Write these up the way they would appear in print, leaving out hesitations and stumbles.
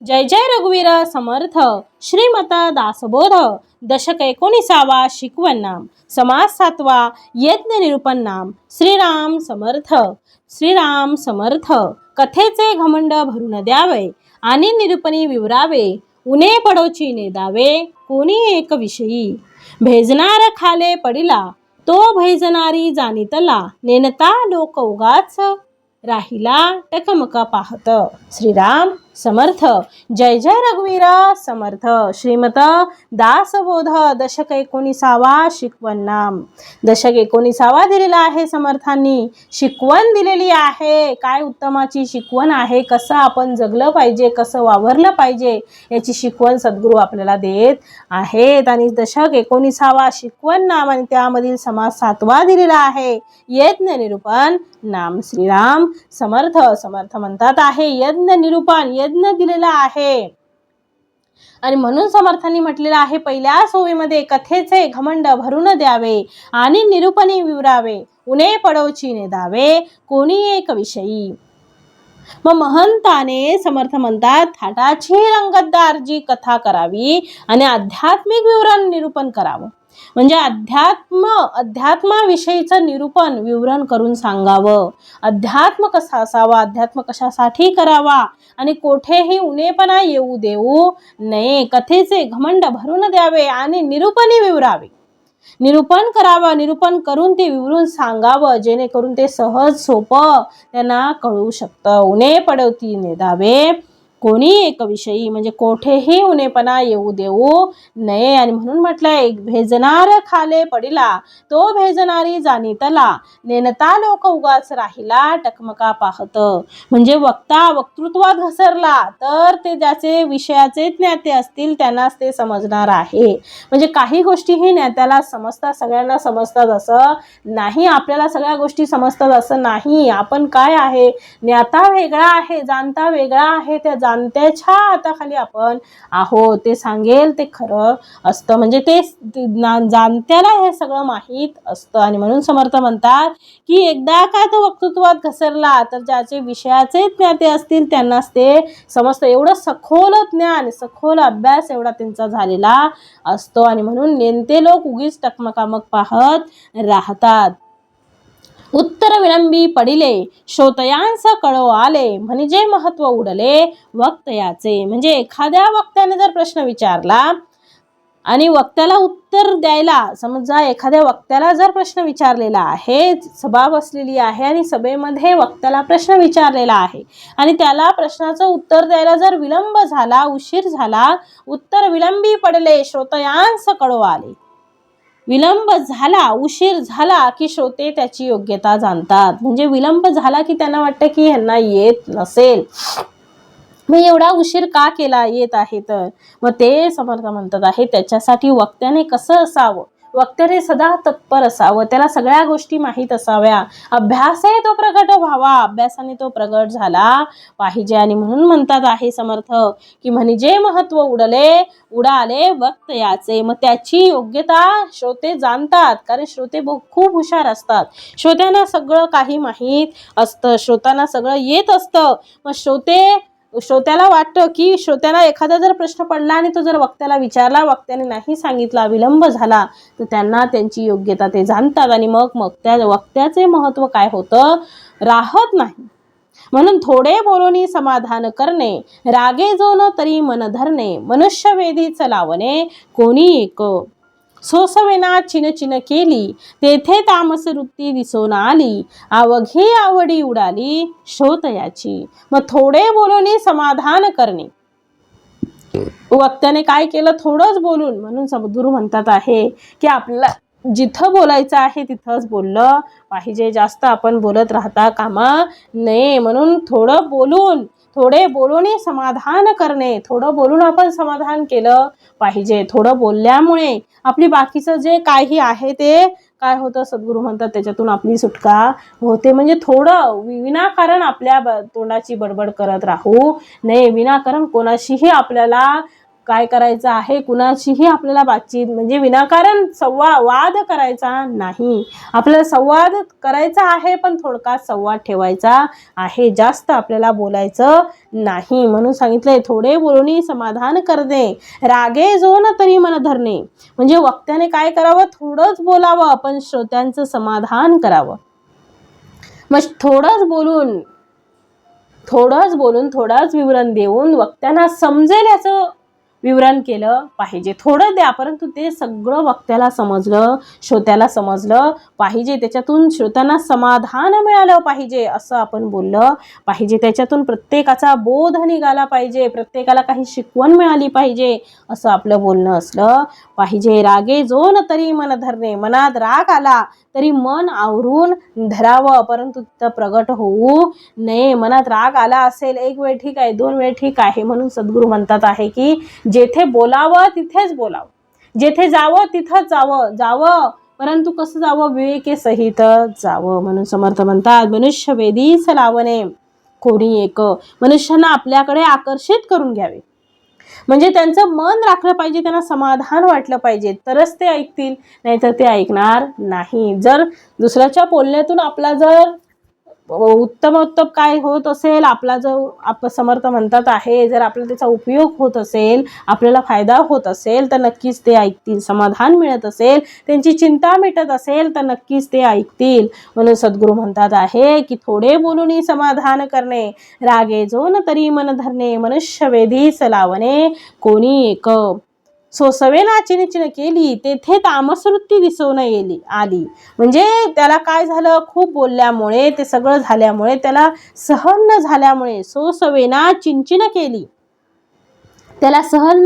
जय जय रघुवीर समर्थ श्रीमत दासबोध दशक 19 शिकवण नाम समास 7 यज्ञ निरूपण नाम श्रीराम समर्थ। श्रीराम समर्थ कथेचे घमंड भरून द्यावे आणि निरूपणी विवरावे उने पडोची नेदावे कोणी एक विषयी भेजनार खाले पडिला तो भेजनारी जाणीतला नेनता लोक उगाच राहिला टकमका पाहत। श्रीराम समर्थ। जय जय रघुवीर समर्थ। श्रीमत दासबोध दशक 19 शिकवण नाम दशक 19 दिलेला आहे। समर्थांनी शिकवण दिलेली आहे, काय उत्तमाची शिकवण आहे, कसं आपण जगलं पाहिजे, कसं वावरलं पाहिजे याची शिकवण सद्गुरू आपल्याला देत आहेत। आणि दशक 19 शिकवण नाम आणि त्यामधील समास 7 दिलेला आहे यज्ञ निरूपण नाम श्रीराम समर्थ। समर्थ म्हणतात आहे यज्ञ निरूपण, यज्ञ दिलेला आहे आणि म्हणून समर्थांनी म्हटलेलं आहे पहिल्या ओवीमध्ये कथेचे घमंड भरून द्यावे आणि निरूपणी विवरावे उणे पडोची नेदावे कोणी एक विषयी। मग महंताने समर्थ म्हणतात थाटाची रंगतदार जी कथा करावी आणि आध्यात्मिक विवरण निरूपण करावं, म्हणजे अध्यात्माविषयीचं निरूपण विवरण करून सांगावं। अध्यात्म कसा असावा, अध्यात्म कशासाठी करावा आणि कोठेही उणेपणा येऊ देऊ नये। कथेचे घमंड भरून द्यावे आणि निरूपणी विवरावे, निरूपण करावं, निरूपण करून ते विवरून सांगावं जेणेकरून ते सहज सोपं त्यांना कळू शकतं। उणे पडोती नेदावे कोणी एक विषयी, म्हणजे कोठेही उणेपणा येऊ देऊ नये। आणि म्हणून म्हटलंय भेजनार खाले पडिला तो भेजनारी जाणीतला नेनता लोक उगाच राहिला टकमका पाहत, म्हणजे वक्ता वक्तृत्वात घसरला तर ते ज्याचे विषयाचे ज्ञाते असतील त्यांनाच ते समजणार आहे। म्हणजे काही गोष्टी ही ज्ञात्याला समजतात, सगळ्यांना समजतात असं नाही, आपल्याला सगळ्या गोष्टी समजतात असं नाही। आपण काय आहे, ज्ञाता वेगळा आहे, जाणता वेगळा आहे, त्या जाणत्याच्या हाताखाली आपण आहोत, ते सांगेल ते खरं असतं, म्हणजे ते जाणत्याला हे सगळं माहीत असतं। आणि म्हणून समर्थ म्हणतात की एकदा का तो वक्तृत्वात घसरला तर ज्याचे विषयाचे ज्ञाते असतील त्यांनाच ते समजतं, एवढं सखोल ज्ञान सखोल अभ्यास एवढा त्यांचा झालेला असतो। आणि म्हणून नेते लोक उगीच टकमकामक पाहत राहतात। उत्तर विलंबी पडिले श्रोतयांस कळो आले म्हणजे महत्व उडले वक्तयाचे, म्हणजे एखाद्या वक्त्याने जर प्रश्न विचारला आणि वक्त्याला उत्तर द्यायला, समजा एखाद्या वक्त्याला जर प्रश्न विचारलेला आहे, सभा बसलेली आहे आणि सभेमध्ये वक्त्याला प्रश्न विचारलेला आहे आणि त्याला प्रश्नाचं उत्तर द्यायला जर विलंब झाला, उशीर झाला, उत्तर विलंबी पडले श्रोतयांस कळो आले, विलंब झाला उशीर झाला की श्रोते त्याची योग्यता जाणतात, म्हणजे विलंब झाला की त्यांना वाटतं की यांना येत नसेल, मग एवढा उशीर का केला, येत आहे तर। मग ते समर्थ म्हणतात आहे त्याच्यासाठी वक्त्याने कसं असावं, वक्त्याने सदा तत्पर असावं, त्याला सगळ्या गोष्टी माहीत असाव्या, अभ्यासही तो प्रगट व्हावा, अभ्यासाने तो प्रगट झाला पाहिजे। आणि म्हणून म्हणतात आहे समर्थ की म्हणजे महत्व उडाले वक्तयाचे, मग त्याची योग्यता श्रोते जाणतात, कारण श्रोते खूप हुशार असतात, श्रोत्यांना सगळं काही माहीत असतं, श्रोत्यांना सगळं येत असतं। मग श्रोत्याला वाटतं की श्रोत्याला एखादा जर प्रश्न पडला आणि तो जर वक्त्याला विचारला, वक्त्याने नाही सांगितला, विलंब झाला तर त्यांना त्यांची योग्यता ते जाणतात आणि मग त्या वक्त्याचे महत्व काय होतं, राहत नाही। म्हणून थोडे बोलूनी समाधान करणे रागे जोन तरी मन धरणे मनुष्य वेधीच लावणे कोणी एक सोसवेना चिन केली तेथे तामस वृत्ती दिसून आली अवघी आवडी उडाली श्रोतयाची। मग थोडे बोलूनी समाधान करणे, वक्त्याने काय केलं, थोडंच बोलून, म्हणून सद्गुरू म्हणतात आहे की आपल्याला जिथं बोलायचं आहे तिथंच बोललं पाहिजे, जास्त आपण बोलत राहता कामा नये। म्हणून थोडे बोलून समाधान करणे, थोडं बोलून आपण समाधान केलं पाहिजे, थोडं बोलल्यामुळे आपली बाकीचं जे काही आहे ते काय होतं, सद्गुरू म्हणतात त्याच्यातून आपली सुटका होते। म्हणजे थोडं विनाकारण आपल्या तोंडाची बडबड करत राहू नये, विनाकारण कोणाशीही आपल्याला काय करायचं आहे, कुणाशीही आपल्याला बातचीत म्हणजे विनाकारण वाद करायचा नाही. आपल्याला संवाद करायचा आहे पण थोडका संवाद ठेवायचा आहे, जास्त आपल्याला बोलायचं नाही. म्हणून सांगितलंय थोडे बोलून समाधान करणे, रागे जो न तरी मन धरणे. म्हणजे वक्त्याने काय करावं, थोडंच बोलावं पण श्रोत्यांचं समाधान करावं. मग थोडंच बोलून थोडंच विवरण देऊन वक्त्यांना समजेल याचं विवरण केलं पाहिजे. थोडं द्या परंतु ते सगळं वक्त्याला समजलं, श्रोत्याला समजलं पाहिजे. त्याच्यातून श्रोत्यांना समाधान मिळालं पाहिजे असं आपण बोललं पाहिजे. त्याच्यातून प्रत्येकाचा बोध निघाला पाहिजे, प्रत्येकाला काही शिकवण मिळाली पाहिजे असं आपलं बोलणं असलं पाहिजे. रागे जो न तरी मन धरणे, मनात राग आला तरी मन आवरून धरावं परंतु तिथं प्रगट होऊ नये. मनात राग आला असेल, एक वेळ ठीक आहे, 2 वेळ ठीक आहे, म्हणून सद्गुरू म्हणतात आहे की जेथे बोलावं तिथेच बोलावं, जेथे जावं तिथंच जावं परंतु कसं जावं, विवेके सहित जावं. म्हणून समर्थ म्हणतात मनुष्य वेदीस लावणे कोणी एक. मनुष्यांना आपल्याकडे आकर्षित करून घ्यावे, म्हणजे त्यांचं मन राखलं पाहिजे, त्यांना समाधान वाटलं पाहिजे तरच ते ऐकतील, नाहीतर ते ऐकणार नाही. जर दुसऱ्याच्या बोलण्यातून आपला जर उत्तम काय होत असेल, आपला जो समर्थ म्हणतात आहे, जर आपल्याला त्याचा उपयोग होत असेल, आपल्याला फायदा होत असेल तर नक्कीच ते ऐकतील. समाधान मिळत असेल, त्यांची चिंता मिटत असेल तर नक्कीच ते ऐकतील. म्हणून सद्गुरू म्हणतात आहे की थोडे बोलून समाधान करणे, रागे जो न तरी मन धरणे, मनुष्य वेधीस लावणे कोणी एक. सोसवेना चिनचिन केली तेथे तामसवृत्ती दिसून आली. म्हणजे त्याला काय झालं, खूप बोलल्यामुळे, ते सगळं झाल्यामुळे, त्याला सहन न झाल्यामुळे, सोसवेना चिंचिन केली, त्याला सहन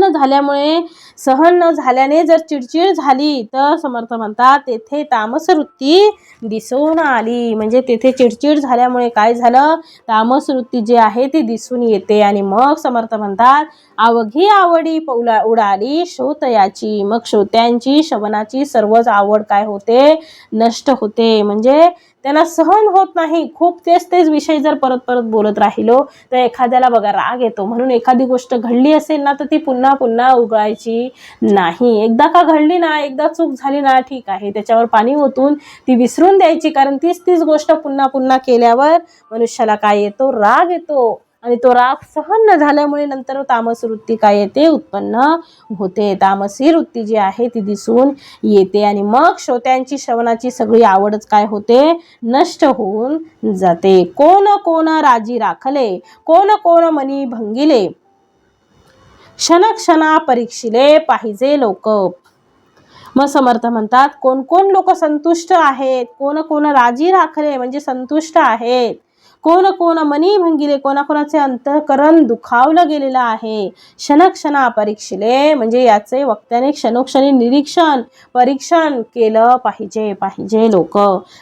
न झाल्याने जर चिडचिड झाली तर समर्थ म्हणतात तेथे तामस वृत्ती दिसून आली. म्हणजे तेथे चिडचिड झाल्यामुळे काय झालं, तामस वृत्ती जी आहे ती दिसून येते. आणि मग समर्थ म्हणतात अवघी आवडी उडाली श्रोतयाची. मग श्रोत्यांची, श्रवणाची सर्वच आवड काय होते, नष्ट होते. म्हणजे त्यांना सहन होत नाही, खूप तेच विषय जर परत बोलत राहिलो तर एखाद्याला बघा राग येतो. म्हणून एखादी गोष्ट घडली असेल ना तर ती पुन्हा उघडायची नाही. एकदा का घडली ना, एकदा चूक झाली ना, ठीक आहे, त्याच्यावर पाणी ओतून ती विसरून द्यायची. कारण तीच गोष्ट पुन्हा केल्यावर मनुष्याला काय येतो, राग येतो. आणि तो राग सहन न झाल्यामुळे नंतर तामस वृत्ती काय येते, उत्पन्न होते. तामसी वृत्ती जी आहे ती दिसून येते. आणि मग श्रोत्यांची, श्रवणाची सगळी आवडच काय होते, नष्ट होऊन जाते. कोण राजी राखले, कोण मनी भंगिले, क्षणा परीक्षिले पाहिजे लोक. मग समर्थ म्हणतात कोण लोक संतुष्ट आहेत, कोण राजी राखले म्हणजे संतुष्ट आहेत, कोण मनी भंगिले, कोणाचे अंतःकरण दुखावलं गेलेलं आहे. क्षणा परीक्षिले म्हणजे याचे वक्त्याने क्षणोक्षणी परीक्षण केलं पाहिजे लोक.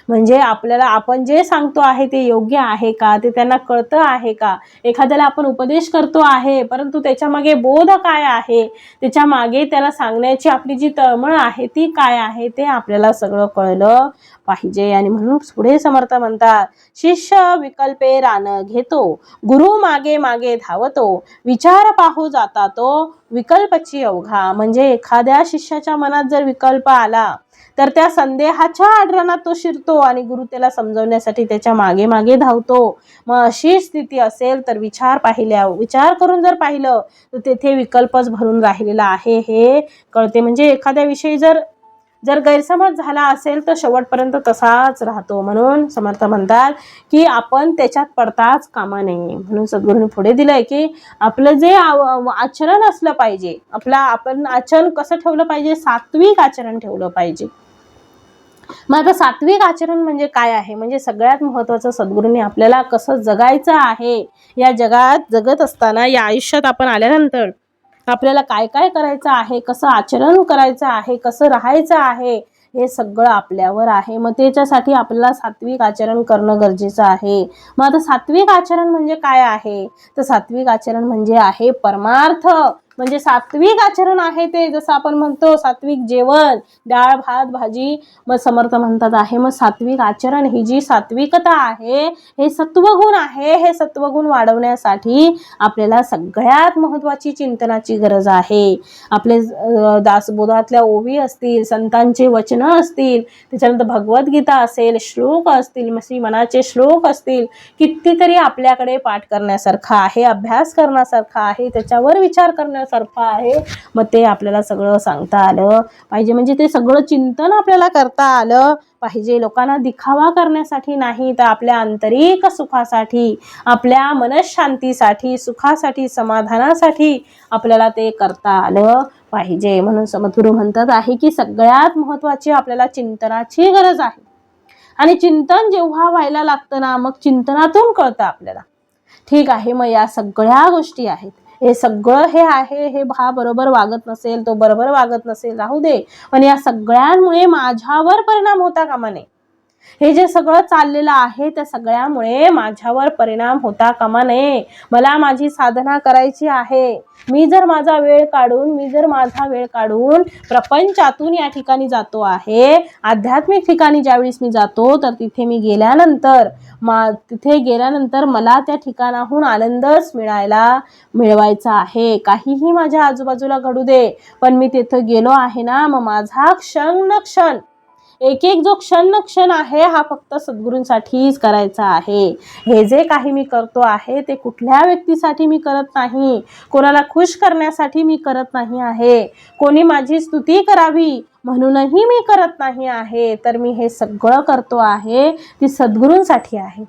म्हणजे आपल्याला आपण जे सांगतो आहे ते योग्य आहे का, ते त्यांना कळतं आहे का. एखाद्याला आपण उपदेश करतो आहे परंतु त्याच्या मागे बोध काय आहे, त्याच्या मागे त्याला सांगण्याची आपली जी तळमळ आहे ती काय आहे, ते आपल्याला सगळं कळलं पाहिजे. आणि म्हणून पुढे समर्थ म्हणतात शिष्य विकल्पे रान घेतो, गुरु मागे धावतो, विचार पाहू जाता तो विकल्पची अवघा. म्हणजे एखाद्या शिष्याच्या मनात जर विकल्प आला तर त्या संदेहाच्या आढळणात तो शिरतो आणि गुरु त्याला समजवण्यासाठी त्याच्या मागे धावतो. मग अशी स्थिती असेल तर विचार करून जर पाहिलं तर तेथे विकल्पच भरून राहिलेला आहे हे कळते. म्हणजे एखाद्या विषयी जर गैरसमज झाला असेल तर शेवटपर्यंत तसाच राहतो. म्हणून समर्थ म्हणतात की आपण त्याच्यात पडताच कामा नये. म्हणून सद्गुरूंनी पुढे दिलंय की आपलं जे आचरण असलं पाहिजे, आपण आचरण कसं ठेवलं पाहिजे, सात्विक आचरण ठेवलं पाहिजे. मग आता सात्विक आचरण म्हणजे काय आहे, म्हणजे सगळ्यात महत्त्वाचं सद्गुरूंनी आपल्याला कसं जगायचं आहे, या जगात जगत असताना, या आयुष्यात आपण आल्यानंतर आपल्याला काय करायचं आहे, कसं आचरण करायचं आहे, कसं राहायचं आहे, हे सगळं आपल्यावर आहे. मग त्याच्यासाठी आपल्याला सात्विक आचरण करणं गरजेचं आहे. मग आता सात्विक आचरण म्हणजे काय आहे, तर सात्विक आचरण म्हणजे आहे परमार्थ म्हणजे सात्विक आचरण आहे ते, जसं आपण म्हणतो सात्विक जेवण, डाळ भात भाजी, मग समर्थ म्हणतात आहे मग सात्विक आचरण, ही जी सात्विकता आहे हे सत्वगुण आहे. हे सत्वगुण वाढवण्यासाठी आपल्याला सगळ्यात महत्त्वाची चिंतनाची गरज आहे. आपले दासबोधातल्या ओवी असतील, संतांचे वचनं असतील, त्याच्यानंतर भगवद्गीता असेल, श्लोक असतील, मनाचे श्लोक असतील, कितीतरी आपल्याकडे पाठ करण्यासारखं आहे, अभ्यास करण्यासारखा आहे, त्याच्यावर विचार करण्यासारखं आहे. मग ते आपल्याला सगळं सांगता आलं पाहिजे, म्हणजे ते सगळं चिंतन आपल्याला करता आलं पाहिजे. लोकांना दिखावा करण्यासाठी नाही, तर आपल्या आंतरिक सुखासाठी, आपल्या मनशांतीसाठी, सुखासाठी, समाधानासाठी आपल्याला ते करता आलं पाहिजे. म्हणून समद्गुरू म्हणतात आहे की सगळ्यात महत्त्वाची आपल्याला चिंतनाची गरज आहे. आणि चिंतन जेव्हा व्हायला लागतं ना, मग चिंतनातून कळतं आपल्याला, ठीक आहे मग या सगळ्या गोष्टी आहेत, हे सगळं हे आहे, हे हा बरोबर वागत नसेल, तो बरोबर वागत नसेल, राहू दे, पण या सगळ्यांमुळे माझ्यावर परिणाम होता कामा नये. हे जे सगळं चाललेलं आहे त्या सगळ्यामुळे माझ्यावर परिणाम होता कामा नये. मला माझी साधना करायची आहे. मी जर माझा वेळ काढून प्रपंचातून या ठिकाणी जातो आहे, आध्यात्मिक ठिकाणी ज्यावेळेस मी जातो, तर तिथे गेल्यानंतर मला त्या ठिकाणाहून आनंदच मिळवायचा आहे. काहीही माझ्या आजूबाजूला घडू दे, पण मी तिथे गेलो आहे ना, मग माझा क्षण न क्षण, एक एक जो क्षण न क्षण आहे हा फक्त सद्गुरूंसाठीच करायचा आहे. हे जे काही मी करतो आहे ते कुठल्या व्यक्तीसाठी मी करत नाही, कोणाला खुश करण्यासाठी मी करत नाही आहे, कोणी माझी स्तुती करावी म्हणूनही मी करत नाही आहे, तर मी हे सगळं करतो आहे ती सद्गुरूंसाठी आहे.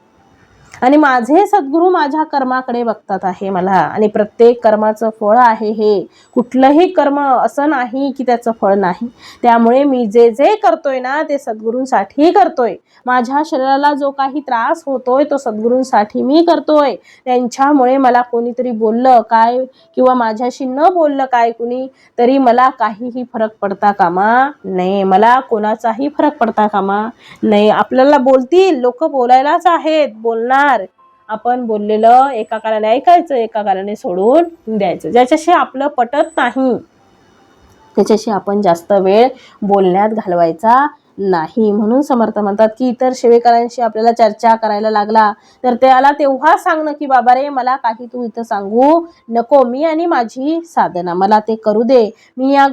आणि माझे सद्गुरू माझ्या कर्माकडे बघतात आहे मला, आणि प्रत्येक कर्माचं फळ आहे हे. कुठलंही कर्म असं नाही की त्याचं फळ नाही. त्यामुळे मी जे जे करतोय ना ते सद्गुरूंसाठी करतोय. माझ्या शरीराला जो काही त्रास होतोय तो सद्गुरूंसाठी मी करतोय. त्यांच्यामुळे मला कोणीतरी बोललं काय किंवा माझ्याशी न बोललं काय कुणी तरी मला काहीही फरक पडता कामा नये. मला कोणाचाही फरक पडता कामा नये. आपल्याला बोलतील लोक, बोलायलाच आहेत, बोलणार. आपण बोललेलं एका कानाने ऐकायचं, एका कानाने सोडून द्यायचं. ज्याच्याशी आपलं पटत नाही त्याच्याशी आपण जास्त वेळ बोलण्यात घालवायचा नाही. म्हणून समर्थ म्हणतात की इतर सेवेकरांशी आपल्याला चर्चा करायला लागला तर त्याला तेव्हा सांगणं की बाबा रे, मला काही तू इथं सांगू नको, मी आणि माझी साधना मला ते करू दे. मी या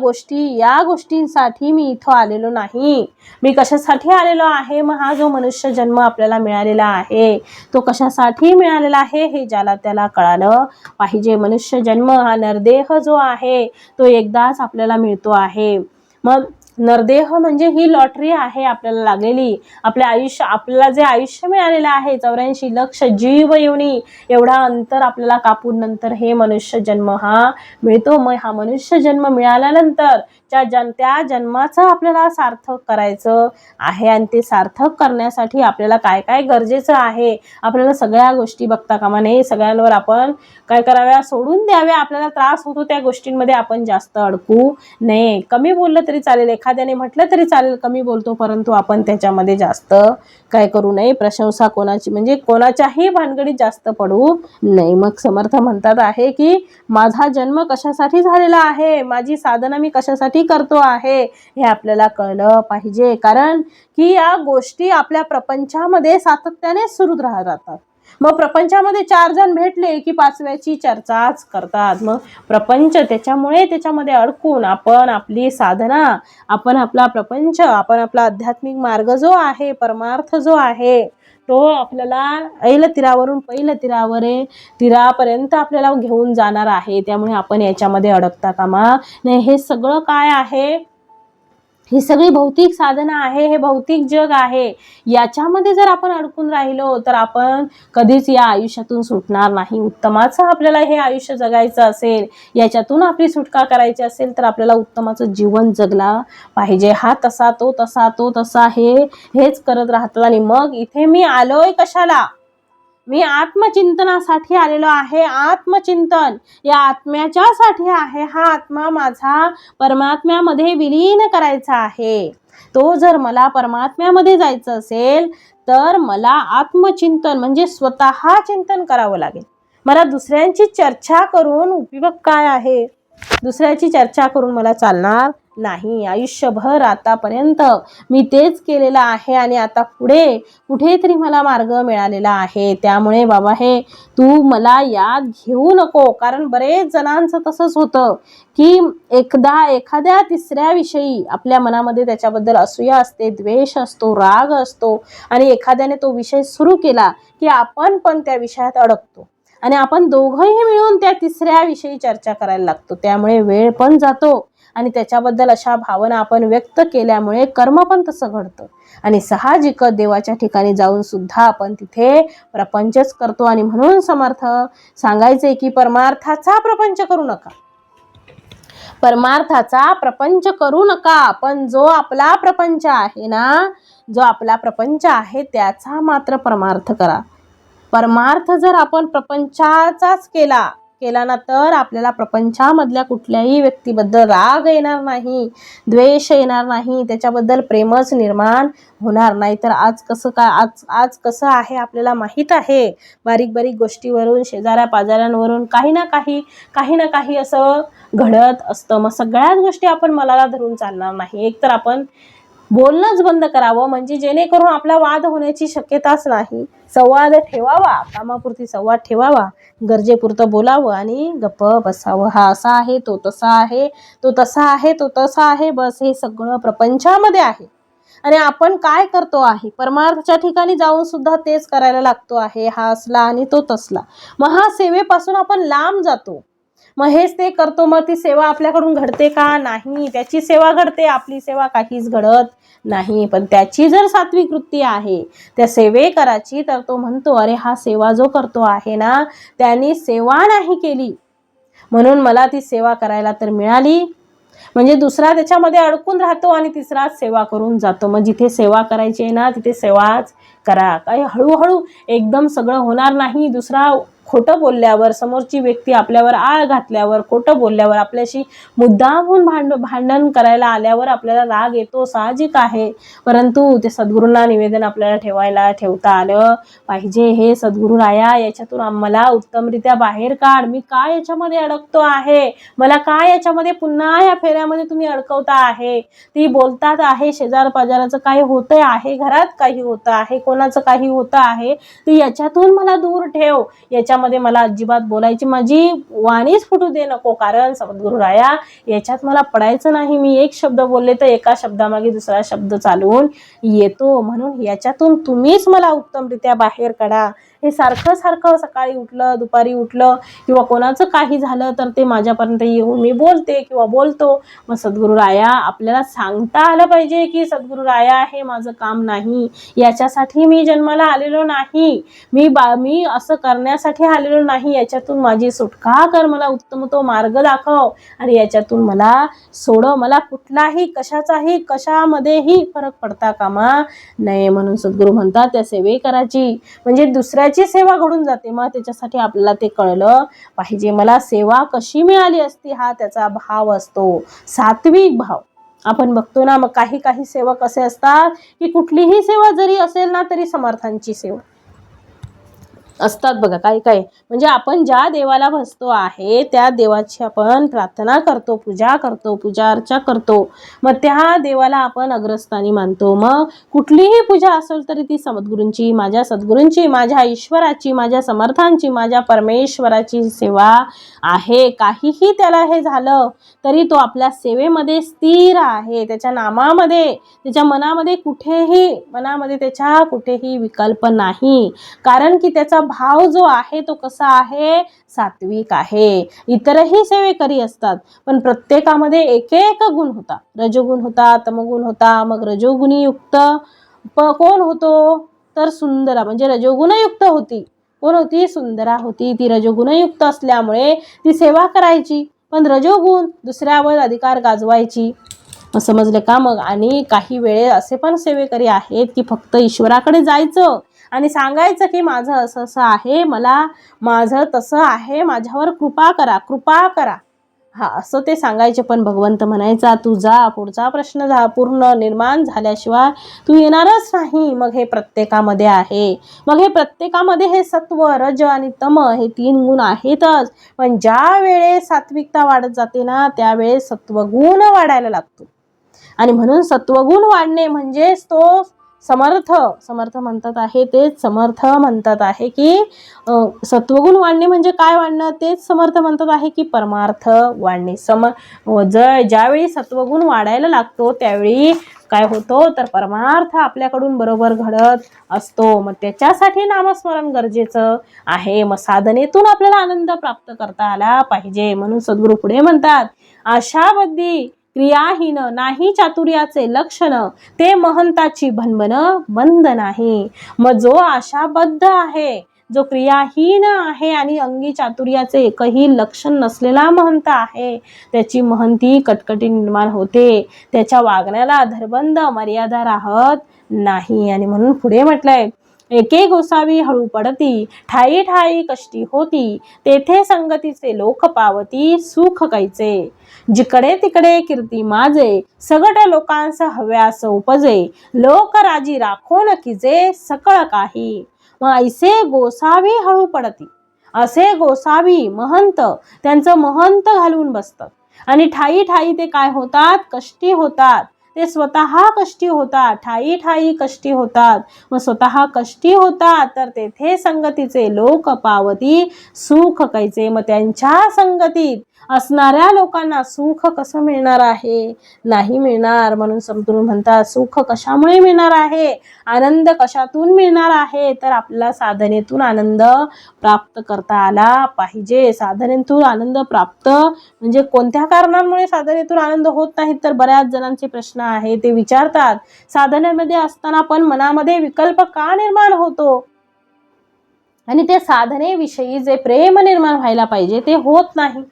गोष्टींसाठी मी इथं आलेलो नाही. मी कशासाठी आलेलो आहे, मग हा जो मनुष्य जन्म आपल्याला मिळालेला आहे तो कशासाठी मिळालेला आहे हे ज्याला त्याला कळालं पाहिजे. मनुष्य जन्म हा नरदेह जो आहे तो एकदाच आपल्याला मिळतो आहे. मग नरदेह म्हणजे ही लॉटरी आहे आपल्याला लागलेली. आपल्याला जे आयुष्य मिळालेलं आहे 84 लक्ष जीव योनी, एवढा अंतर आपल्याला कापून नंतर हे मनुष्य जन्म हा मिळतो. मग हा मनुष्य जन्म मिळाल्यानंतर त्या जन्माचं आपल्याला सार्थक करायचं आहे, आणि ते सार्थक करण्यासाठी आपल्याला काय काय गरजेचं आहे आपल्याला सगळ्या गोष्टी बघता कामा नये. सगळ्यांवर आपण काय कराव्या, सोडून द्याव्या. आपल्याला त्रास होतो त्या गोष्टींमध्ये आपण जास्त अडकू नये. कमी बोललं तरी चालेल, एखाद्याने म्हटलं तरी चालेल कमी बोलतो, परंतु आपण त्याच्यामध्ये जास्त काय करू नये, प्रशंसा कोणाची म्हणजे कोणाच्याही भानगडीत जास्त पडू नये. मग समर्थ म्हणतात आहे की माझा जन्म कशासाठी झालेला आहे, माझी साधना मी कशासाठी करतो आहे हे आपल्याला कळलं पाहिजे. कारण की या गोष्टी आपल्या प्रपंचामध्ये सातत्याने सुरू राहतात. मग प्रपंचामध्ये 4 जण भेटले की 5व्याची चर्चाच करतात. मग प्रपंच त्याच्यामध्ये अडकून आपण आपली साधना, आपण आपला प्रपंच, आपण आपला आध्यात्मिक मार्ग जो आहे, परमार्थ जो आहे तो आपल्याला ऐल तीरावरून पैल तीरापर्यंत आपल्याला घेऊन जाणार आहे. त्यामुळे आपण याच्यामध्ये अडकता कामा नाही. हे सगळं काय आहे, ही सगळी भौतिक साधना आहे, हे भौतिक जग आहे. याच्यामध्ये जर आपण अडकून राहिलो तर आपण कधीच या आयुष्यातून सुटणार नाही. उत्तमाचं आपल्याला हे आयुष्य जगायचं असेल, याच्यातून आपली सुटका करायची असेल तर आपल्याला उत्तमाचं जीवन जगला पाहिजे. हा तसा तो तसा हेच करत राहतात. आणि मग इथे मी आलोय कशाला, मी आत्मचिंतनासाठी आलेलो आहे. आत्मचिंतन या आत्म्याच्यासाठी आहे. हा आत्मा माझा परमात्म्यामध्ये विलीन करायचा आहे. तो जर मला परमात्म्यामध्ये जायचं असेल तर मला आत्मचिंतन म्हणजे स्वतः चिंतन करावं लागेल. मला दुसऱ्यांची चर्चा करून उपयोग काय आहे, दुसऱ्याची चर्चा करून मला चालणार नाही. आयुष्यभर आतापर्यंत मी तेच केलेलं आहे आणि आता पुढे कुठेतरी मला मार्ग मिळालेला आहे. त्यामुळे बाबा हे तू मला याद घेऊ नको. कारण बरेच जणांचं तसंच होतं की एखाद्या तिसऱ्या विषयी आपल्या मनामध्ये त्याच्याबद्दल असूया असते, द्वेष असतो, राग असतो आणि एखाद्याने तो विषय सुरू केला की आपण पण त्या विषयात अडकतो आणि आपण दोघंही मिळून त्या तिसऱ्या विषयी चर्चा करायला लागतो. त्यामुळे वेळ पण जातो आणि त्याच्याबद्दल अशा भावना आपण व्यक्त केल्यामुळे कर्म पण तसं घडतं आणि साहजिक देवाच्या ठिकाणी जाऊन सुद्धा आपण तिथे प्रपंचच करतो. आणि म्हणून समर्थ सांगायचे की परमार्थाचा प्रपंच करू नका, परमार्थाचा प्रपंच करू नका, पण जो आपला प्रपंच आहे ना, जो आपला प्रपंच आहे त्याचा मात्र परमार्थ करा. परमार्थ जर आपण प्रपंचाचाच केला ना तर आपल्याला प्रपंचामधल्या कुठल्याही व्यक्तीबद्दल राग येणार नाही, द्वेष येणार नाही, त्याच्याबद्दल प्रेमच निर्माण होणार नाही. तर आज कसं आहे आपल्याला माहीत आहे. बारीक बारीक गोष्टीवरून, शेजाऱ्या पाजाऱ्यांवरून काही ना काही असं घडत असतं. मग सगळ्याच गोष्टी आपण मनाला धरून चालणार नाही. एक तर आपण बोलणंच बंद करावं, म्हणजे जेणेकरून आपला वाद होण्याची शक्यताच नाही. संवाद ठेवावा, कामापुरती संवाद ठेवावा, गरजेपुरतं बोलावं आणि गप्प बसावं. हा असा आहे, तो तसा आहे, तो तसा आहे, तो तसा आहे, बस हे सगळं प्रपंचामध्ये आहे. आणि आपण काय करतो आहे, परमार्थच्या ठिकाणी जाऊन सुद्धा तेच करायला लागतो आहे. हा असला आणि तो तसला. मग हा सेवेपासून आपण लांब जातो. मग हेच ते करतो, मग ती सेवा आपल्याकडून घडते का? नाही. त्याची सेवा घडते, आपली सेवा काहीच घडत नाही. पण त्याची जर सात्विक वृत्ती आहे त्या सेवेकराची, तर तो म्हणतो अरे हा सेवा जो करतो आहे ना, त्यांनी सेवा नाही केली म्हणून मला ती सेवा करायला तर मिळाली. म्हणजे दुसरा त्याच्यामध्ये अडकून राहतो आणि तिसरा सेवा करून जातो. मग जिथे सेवा करायची आहे ना तिथे सेवाच करा. काही हळूहळू एकदम सगळं होणार नाही. दुसरा खोटं बोलल्यावर, समोरची व्यक्ती आपल्यावर आळ घातल्यावर, खोटं बोलल्यावर, आपल्याशी मुद्दामहून भांडण करायला आल्यावर आपल्याला राग येतो, साहजिक आहे. परंतु ते सद्गुरूंना निवेदन आपल्याला ठेवता आलं पाहिजे. हे सद्गुरूराया, याच्यातून मला उत्तमरित्या बाहेर काढ. मी काय याच्यामध्ये अडकतो आहे, मला काय याच्यामध्ये पुन्हा या फेऱ्यामध्ये तुम्ही अडकवता आहे. ती बोलतात आहे शेजार पाजाराचं काही होतं आहे, घरात काही होतं आहे, कोणाचं काही होतं आहे, ती याच्यातून मला दूर ठेव. याच्यामध्ये मला अजिबात बोलायची, माझी वाणीच फुटू दे नको. कारण सद्गुरूराया याच्यात मला पडायचं नाही. मी एक शब्द बोलले तर एका शब्दामागे दुसरा शब्द चालवून येतो. म्हणून याच्यातून तुम्हीच मला उत्तमरित्या बाहेर काढा. हे सारखं सकाळी उठलं, दुपारी उठलं किंवा कोणाचं काही झालं तर ते माझ्यापर्यंत येऊन मी बोलते किंवा बोलतो. मग सद्गुरूराया आपल्याला सांगता आलं पाहिजे की सद्गुरूराया हे माझं काम नाही, याच्यासाठी मी जन्माला आलेलो नाही, मी असं करण्यासाठी आलेलो नाही. याच्यातून माझी सुटका कर, मला उत्तम तो मार्ग दाखव आणि याच्यातून मला सोड. मला कुठलाही कशामध्येही फरक पडता कामा नये. म्हणून सद्गुरू म्हणतात त्या सेवेकराची म्हणजे दुसऱ्याची सेवा घडून जाते. मग त्याच्यासाठी आपल्याला ते कळलं पाहिजे. मला सेवा कशी मिळाली असती हा त्याचा भाव असतो, सात्विक भाव. आपण बघतो ना, मग काही सेवक असे असतात की कुठलीही सेवा जरी असेल ना तरी समर्थांची सेवा असतात बघा. काही म्हणजे आपण ज्या देवाला भजतो आहे त्या देवाची आपण प्रार्थना करतो, पूजा करतो, पूजा अर्चा करतो, मग त्या देवाला आपण अग्रस्थानी मानतो. मग कुठलीही पूजा असेल तरी ती सद्गुरूंची, माझ्या सद्गुरूंची, माझ्या ईश्वराची, माझ्या समर्थांची, माझ्या परमेश्वराची सेवा आहे. काहीही त्याला हे झालं तरी तो आपल्या सेवेमध्ये स्थिर आहे. त्याच्या नामामध्ये, त्याच्या मनामध्ये कुठेही विकल्प नाही. कारण की त्याचा भाव जो आहे तो कसा आहे, सात्विक आहे. इतरही सेवेकरी असतात पण प्रत्येकामध्ये एक गुण होता. रजोगुण होता, तमगुण होता. मग रजोगुणी युक्त कोण होतो तर सुंदरा, म्हणजे रजोगुणयुक्त होती. कोण होती? सुंदरा होती. ती रजोगुणयुक्त असल्यामुळे ती सेवा करायची, पण रजोगुण दुसऱ्यावर अधिकार गाजवायची. समजले का? मग आणि काही वेळे असे पण सेवेकरी आहेत की फक्त ईश्वराकडे जायचं आणि सांगायचं की माझं असं आहे, मला माझं तसं आहे, माझ्यावर कृपा करा. हा असं ते सांगायचे. पण भगवंत म्हणायचा तू जा, पुढचा प्रश्न पूर्ण निर्माण झाल्याशिवाय तू येणारच नाही. मग हे प्रत्येकामध्ये आहे. मग हे प्रत्येकामध्ये हे सत्व, रज आणि तम हे 3 गुण आहेतच. पण ज्या वेळेस सात्विकता वाढत जाते ना, त्यावेळेस सत्वगुण वाढायला लागतो. आणि म्हणून सत्वगुण वाढणे म्हणजेच तो समर्थ म्हणतात आहे, तेच समर्थ म्हणतात आहे की सत्वगुण वाढणे म्हणजे काय वाढणं, तेच समर्थ म्हणतात आहे की परमार्थ वाढणे. ज्यावेळी सत्वगुण वाढायला लागतो त्यावेळी काय होतो तर परमार्थ आपल्याकडून बरोबर घडत असतो. मग त्याच्यासाठी नामस्मरण गरजेचं आहे. मग साधनेतून आपल्याला आनंद प्राप्त करता आला पाहिजे. म्हणून सद्गुरू पुढे म्हणतात, आशाबद्धी क्रियाहीन नाही चातुर्याचे लक्षण, ते महंताची भनभन बंद नाही. मग जो आशाबद्ध आहे, जो क्रियाहीन आहे आणि अंगी चातुर्याचे एकही लक्षण नसलेला महंत आहे, त्याची महंती कटकटी निर्माण होते. त्याच्या वागण्याला धरबंद मर्यादा राहत नाही. आणि म्हणून पुढे म्हटलंय, एके गोसावी हळू पडती, ठाई ठाई कष्टी होती, तेथे संगतीचे लोक पावती, सुख कैचे. जिकडे तिकडे कीर्ती माजे, सगट लोकांस हव्यास उपजे, लोक राजी राखोन कीजे सकळ काही. मग ऐसे गोसावी हळू पडती, असे गोसावी महंत त्यांचं महंत घालून बसतात. आणि ठाई ठाई ते काय होतात, कष्टी होतात. ते स्वतः कष्टी होतात, ठाई ठाई कष्टी होतात. मग स्वतः कष्टी होतात तर तेथे संगतीचे लोक पावती, सुख कैचे. मग त्यांच्या संगतीत असणाऱ्या लोकांना सुख कसं मिळणार आहे, नाही मिळणार. म्हणून सद्गुरू म्हणतात, सुख कशामुळे मिळणार आहे, आनंद कशातून मिळणार आहे, तर आपल्याला साधनेतून आनंद प्राप्त करता आला पाहिजे. साधनेतून आनंद प्राप्त म्हणजे कोणत्या कारणांमुळे साधनेतून आनंद होत नाही, तर बऱ्याच जणांचे प्रश्न आहे. ते विचारतात, साधनेमध्ये असताना पण मनामध्ये विकल्प का निर्माण होतो, आणि ते साधनेविषयी जे प्रेम निर्माण व्हायला पाहिजे ते होत नाही.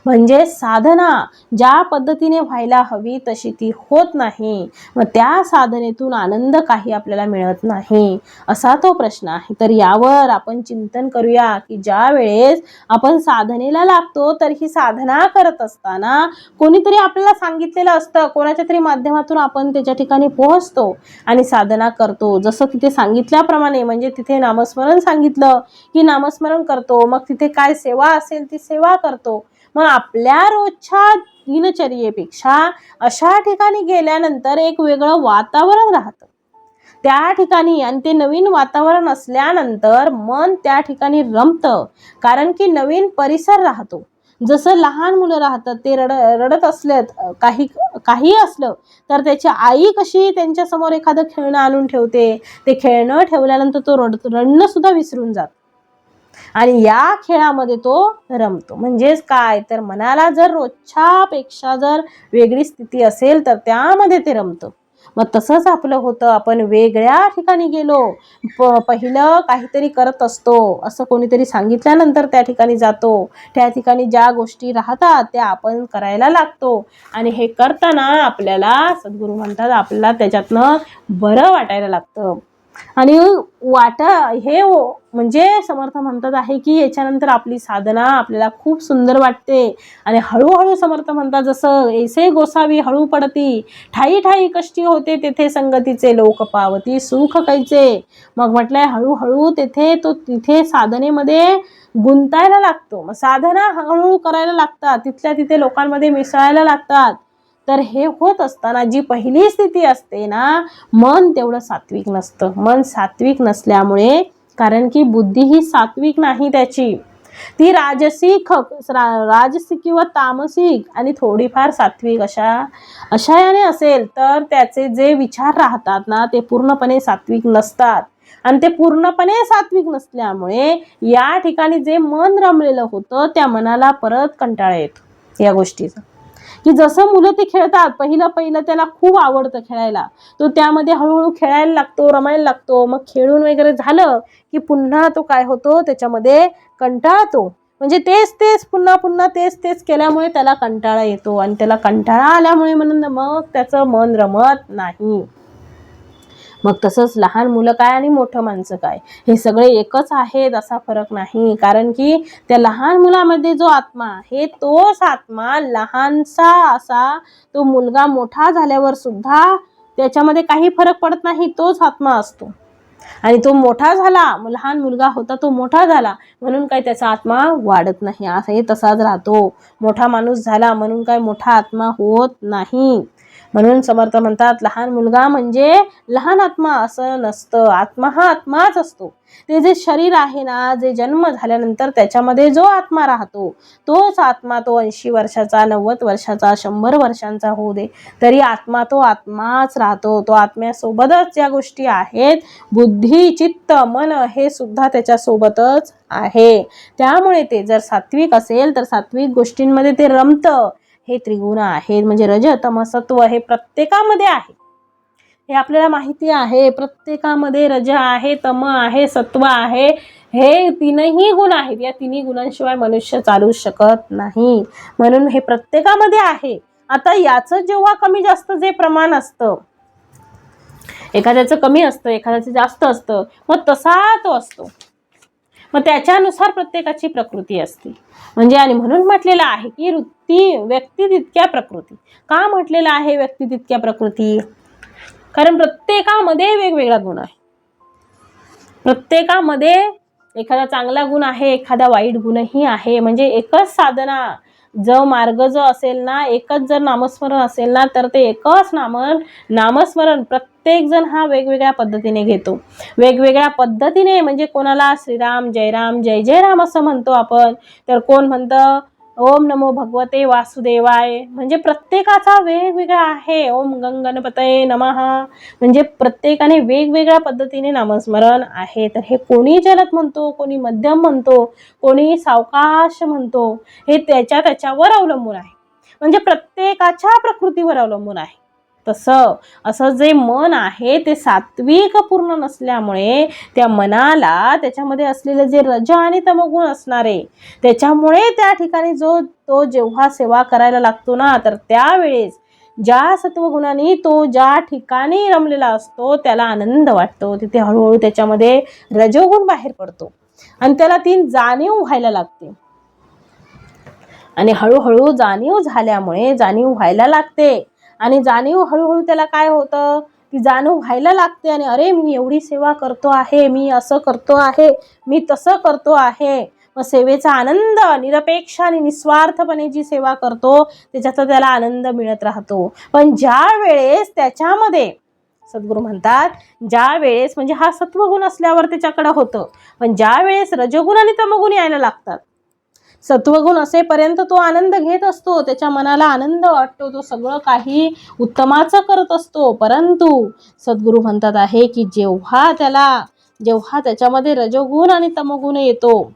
म्हणजे साधना ज्या पद्धतीने व्हायला हवी तशी ती होत नाही. मग त्या साधनेतून आनंद काही आपल्याला मिळत नाही, असा तो प्रश्न आहे. तर यावर आपण चिंतन करूया की ज्या वेळेस आपण साधनेला लागतो, तर ही साधना करत असताना कोणीतरी आपल्याला सांगितलेलं असतं, कोणाच्या तरी माध्यमातून आपण त्याच्या ठिकाणी पोहोचतो आणि साधना करतो. जसं तिथे सांगितल्याप्रमाणे, म्हणजे तिथे नामस्मरण सांगितलं की नामस्मरण करतो, मग तिथे काय सेवा असेल ती सेवा करतो. मग आपल्या रोजच्या दिनचर्येपेक्षा अशा ठिकाणी गेल्यानंतर एक वेगळं वातावरण राहतं त्या ठिकाणी, आणि ते नवीन वातावरण असल्यानंतर मन त्या ठिकाणी रमतं. कारण की नवीन परिसर राहतो. जसं लहान मुलं राहतात, ते रडत असलेत, काही असलं तर त्याची आई कशी त्यांच्या समोर एखादं खेळणं आणून ठेवते, ते खेळणं ठेवल्यानंतर तो रडणं सुद्धा विसरून जातो आणि या खेळामध्ये तो रमतो. म्हणजेच काय तर मनाला जर रोजच्या पेक्षा जर वेगळी स्थिती असेल तर त्यामध्ये ते रमतं. मग तसंच आपलं होतं, आपण वेगळ्या ठिकाणी गेलो, पहिलं काहीतरी करत असतो, असं कोणीतरी सांगितल्यानंतर त्या ठिकाणी जातो, त्या ठिकाणी ज्या गोष्टी राहतात त्या आपण करायला लागतो. आणि हे करताना आपल्याला सद्गुरू म्हणतात आपल्याला त्याच्यातनं बरं वाटायला लागतं. आणि हे म्हणजे समर्थ म्हणतात आहे की याच्यानंतर आपली साधना आपल्याला खूप सुंदर वाटते. आणि हळूहळू समर्थ म्हणतात, जसं ऐसे गोसावी हळू पडती, ठाई ठाई कष्टी होते, तेथे संगतीचे लोक पावती, सुख कैचे. मग म्हटलंय हळूहळू तिथे साधनेमध्ये गुंतायला लागतो. मग साधना हळूहळू करायला लागतात, तिथल्या तिथे लोकांमध्ये मिसळायला लागतात. तर हे होत असताना जी पहिली स्थिती असते ना, मन तेवढं सात्विक नसतं. मन सात्विक नसल्यामुळे, कारण की बुद्धी ही सात्विक नाही त्याची, ती राजसिक व तामसिक आणि थोडीफार सात्विक अशा याने असेल तर त्याचे जे विचार राहतात ना ते पूर्णपणे सात्विक नसतात. आणि ते पूर्णपणे सात्विक नसल्यामुळे या ठिकाणी जे मन रमलेलं होतं त्या मनाला परत कंटाळा येतो या गोष्टीचा. की जसं मुलं ते खेळतात, पहिलं त्याला खूप आवडतं खेळायला, तो त्यामध्ये हळूहळू खेळायला लागतो, रमायला लागतो. मग खेळून वगैरे झालं की पुन्हा तो काय होतो, त्याच्यामध्ये कंटाळतो. म्हणजे तेच पुन्हा तेच केल्यामुळे त्याला कंटाळा येतो, आणि त्याला कंटाळा आल्यामुळे मग त्याचं मन रमत नाही. मग तसंच लहान मुलं काय आणि मोठं माणसं काय, हे सगळे एकच आहेत असा फरक नाही. कारण की त्या लहान मुलामध्ये जो आत्मा आहे तोच आत्मा लहानसा असा तो मुलगा मोठा झाल्यावर सुद्धा त्याच्यामध्ये काही फरक पडत नाही, तोच आत्मा असतो. आणि तो मोठा झाला, लहान मुलगा होता तो मोठा झाला म्हणून काय त्याचा आत्मा वाढत नाही, असंही तसाच राहतो. मोठा माणूस झाला म्हणून काय मोठा आत्मा होत नाही. म्हणून समर्थ म्हणतात लहान मुलगा म्हणजे लहान आत्मा असं नसतं, आत्मा हा आत्माच असतो. ते जे शरीर आहे ना, जे जन्म झाल्यानंतर त्याच्यामध्ये जो आत्मा राहतो तोच आत्मा, तो 80 वर्षाचा, 90 वर्षाचा, 100 वर्षांचा होऊ दे तरी आत्मा तो आत्माच राहतो. तो आत्म्यासोबतच ज्या गोष्टी आहेत, बुद्धी, चित्त, मन हे सुद्धा त्याच्यासोबतच आहे. त्यामुळे ते जर सात्विक असेल तर सात्विक गोष्टींमध्ये ते रमतं. हे त्रिगुण आहेत, म्हणजे रज तम सत्व हे प्रत्येकामध्ये आहे, हे आपल्याला माहिती आहे. प्रत्येकामध्ये रज आहे, तम आहे, सत्व आहे, हे तीनही गुण आहेत. या तिन्ही गुणांशिवाय मनुष्य चालू शकत नाही, म्हणून हे प्रत्येकामध्ये आहे. आता याचं जेव्हा कमी जास्त जे प्रमाण असतं, एखाद्याचं कमी असतं, एखाद्याचं जास्त असतं, मग तसा तो असतो. मग त्याच्यानुसार प्रत्येकाची प्रकृती असते. म्हणजे आणि म्हणून म्हटलेलं आहे की वृत्ती व्यक्ती तितक्या प्रकृती. का म्हटलेलं आहे व्यक्ती तितक्या प्रकृती? कारण प्रत्येकामध्ये वेगवेगळा गुण आहे. प्रत्येकामध्ये एखादा चांगला गुण आहे, एखादा वाईट गुणही आहे. म्हणजे एकच साधना, जो मार्ग जो असेल ना, एकच जर नामस्मरण असेल ना, तर ते एकच नामस्मरण प्रत्येक जण हा वेगवेगळ्या पद्धतीने घेतो. वेगवेगळ्या पद्धतीने म्हणजे कोणाला श्रीराम जय राम जय जय राम असं म्हणतो आपण, तर कोण म्हणतं ओम नमो भगवते वासुदेवाय, म्हणजे प्रत्येकाचा वेगवेगळा आहे. ओम गणपतये नमः, म्हणजे प्रत्येकाने वेगवेगळ्या पद्धतीने नामस्मरण आहे. तर हे कोणी जलद म्हणतो, कोणी मध्यम म्हणतो, कोणी सावकाश म्हणतो, हे त्याच्यावर अवलंबून आहे. म्हणजे प्रत्येकाच्या प्रकृतीवर अवलंबून आहे. तसं असं जे मन आहे ते सात्विक पूर्ण नसल्यामुळे त्या मनाला त्याच्यामध्ये असलेले जे रज आणि तमगुण असणारे, त्याच्यामुळे त्या ठिकाणी तो जेव्हा सेवा करायला लागतो ना, तर त्यावेळेस ज्या सत्वगुणाने तो ज्या ठिकाणी रमलेला असतो त्याला आनंद वाटतो. तिथे हळूहळू त्याच्यामध्ये रजोगुण बाहेर पडतो आणि त्याला ती जाणीव व्हायला लागते. आणि हळूहळू जाणीव झाल्यामुळे जाणीव व्हायला लागते आणि जाणीव हळूहळू त्याला काय होतं, ती जाणीव व्हायला लागते आणि अरे मी एवढी सेवा करतो आहे, मी असं करतो आहे, मी तसं करतो आहे. मग सेवेचा आनंद निरपेक्ष आणि निस्वार्थपणे जी सेवा करतो त्याच्याचा त्याला आनंद मिळत राहतो. पण ज्या वेळेस त्याच्यामध्ये सद्गुरू म्हणतात, ज्या वेळेस म्हणजे हा सत्वगुण असल्यावर त्याच्याकडे होतं, पण ज्या वेळेस रजगुण आणि तमगुण यायला लागतात, सत्वगुण असेपर्यंत तो आनंद घेत असतो, त्याच्या मनाला आनंद वाटतो, तो सगळं काही उत्तमाचं करत असतो. परंतु सद्गुरू म्हणतात आहे की जेव्हा त्याच्यामध्ये रजोगुण आणि तमगुण येतो,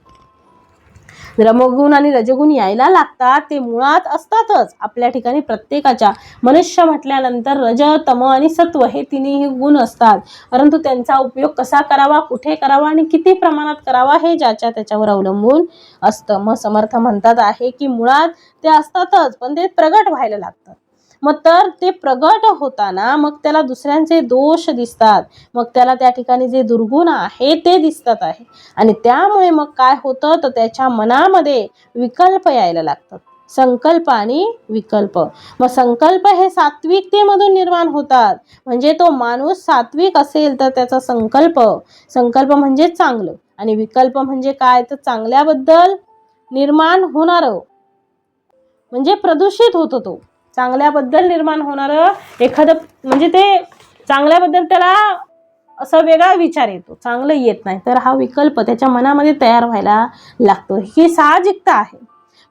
रमगुण आणि रजगुण यायला लागतात, ते मुळात असतातच आपल्या ठिकाणी प्रत्येकाच्या. मनुष्य म्हटल्यानंतर रज तम आणि सत्व हे तिन्ही गुण असतात, परंतु त्यांचा उपयोग कसा करावा, कुठे करावा आणि किती प्रमाणात करावा हे ज्याच्या त्याच्यावर अवलंबून असतं. मग समर्थ म्हणतात आहे की मुळात ते असतातच, पण ते प्रगट व्हायला लागतात. मग तर ते प्रगट होताना मग त्याला दुसऱ्यांचे दोष दिसतात, मग त्याला त्या ठिकाणी जे दुर्गुण आहे ते दिसतात आहे. आणि त्यामुळे मग काय होतं, तर त्याच्या मनामध्ये विकल्प यायला लागतात, संकल्प आणि विकल्प. मग संकल्प हे सात्विकतेमधून निर्माण होतात. म्हणजे तो माणूस सात्विक असेल तर त्याचा संकल्प म्हणजे चांगलं, आणि विकल्प म्हणजे काय, तर चांगल्याबद्दल निर्माण होणारं, म्हणजे प्रदूषित होतो तो चांगल्याबद्दल निर्माण होणारं एखादं, म्हणजे ते चांगल्याबद्दल त्याला असा वेगळा विचार येतो, चांगलं येत नाही, तर हा विकल्प त्याच्या मनामध्ये तयार व्हायला लागतो. ही साहजिकता आहे.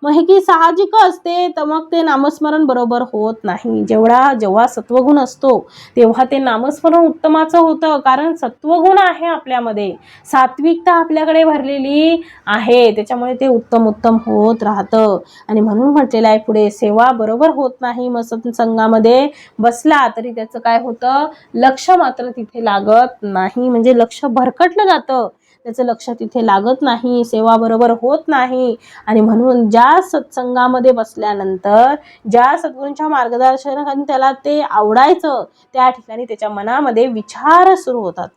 मग हे की साहजिक असते, तर मग ते नामस्मरण बरोबर होत नाही. जेव्हा सत्वगुण असतो तेव्हा ते नामस्मरण उत्तमाचं होतं, कारण सत्वगुण आहे आपल्यामध्ये, सात्विकता आपल्याकडे भरलेली आहे, त्याच्यामुळे ते उत्तम होत राहतं. आणि म्हणून म्हटलेलं आहे पुढे, सेवा बरोबर होत नाही, मग सत्संगामध्ये बसला तरी त्याचं काय होतं, लक्ष मात्र तिथे लागत नाही, म्हणजे लक्ष भरकटलं जातं. त्याचं लक्ष तिथे लागत नाही, सेवा बरोबर होत नाही. आणि म्हणून ज्या सत्संगामध्ये बसल्यानंतर ज्या सद्गुरूंच्या मार्गदर्शनाखाली त्याला ते आवडायचं, त्या ठिकाणी त्याच्या मनामध्ये विचार सुरू होतात.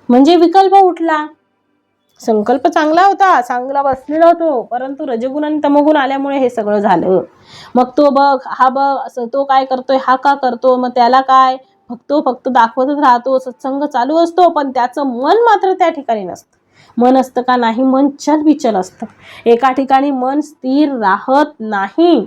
म्हणजे विकल्प उठला. संकल्प चांगला होता, चांगला बसलेला होतो, परंतु रजगुण आणि तमोगुण आल्यामुळे हे सगळं झालं. मग तो बघ, हा बघ, असं तो काय करतोय, हा का करतो, मग त्याला काय, फक्त दाखवतच राहतो. सत्संग चालू असतो, पण त्याचं मन मात्र त्या ठिकाणी नसतं. मन असतं का नाही, मन चलबिचल असतं. एका ठिकाणी मन स्थिर राहत नाही.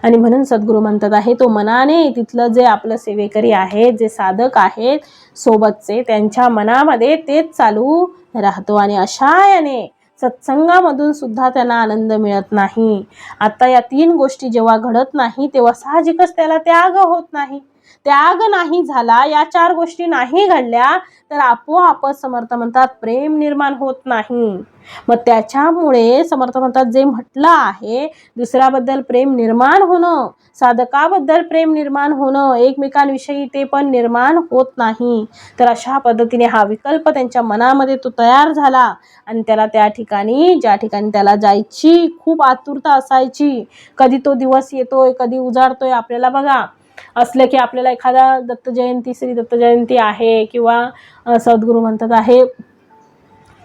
आणि म्हणून सद्गुरू म्हणतात आहे, तो मनाने तिथलं जे आपलं सेवेकरी आहेत, जे साधक आहेत सोबतचे, त्यांच्या मनामध्ये तेच चालू राहतो. आणि अशा याने सत्संगामधून सुद्धा त्यांना आनंद मिळत नाही. आता या 3 गोष्टी जेव्हा घडत नाही, तेव्हा साहजिकच त्याला त्याग होत नाही. त्याग नाही झाला, या 4 गोष्टी नाही घडल्या, तर आपोआपच समर्थ म्हणतात प्रेम निर्माण होत नाही. मग त्याच्यामुळे समर्थ म्हणतात जे म्हटलं आहे, दुसऱ्याबद्दल प्रेम निर्माण होणं, साधकाबद्दल प्रेम निर्माण होणं, एकमेकांविषयी ते पण निर्माण होत नाही. तर अशा पद्धतीने हा विकल्प त्यांच्या मनामध्ये तो तयार झाला. आणि त्याला त्या ठिकाणी, ज्या ठिकाणी त्याला जायची खूप आतुरता असायची, कधी तो दिवस येतोय, कधी उजाडतोय. आपल्याला बघा, असलं की आपल्याला एखादा दत्त जयंती, श्री दत्त जयंती आहे, किंवा सद्गुरू म्हणतात आहे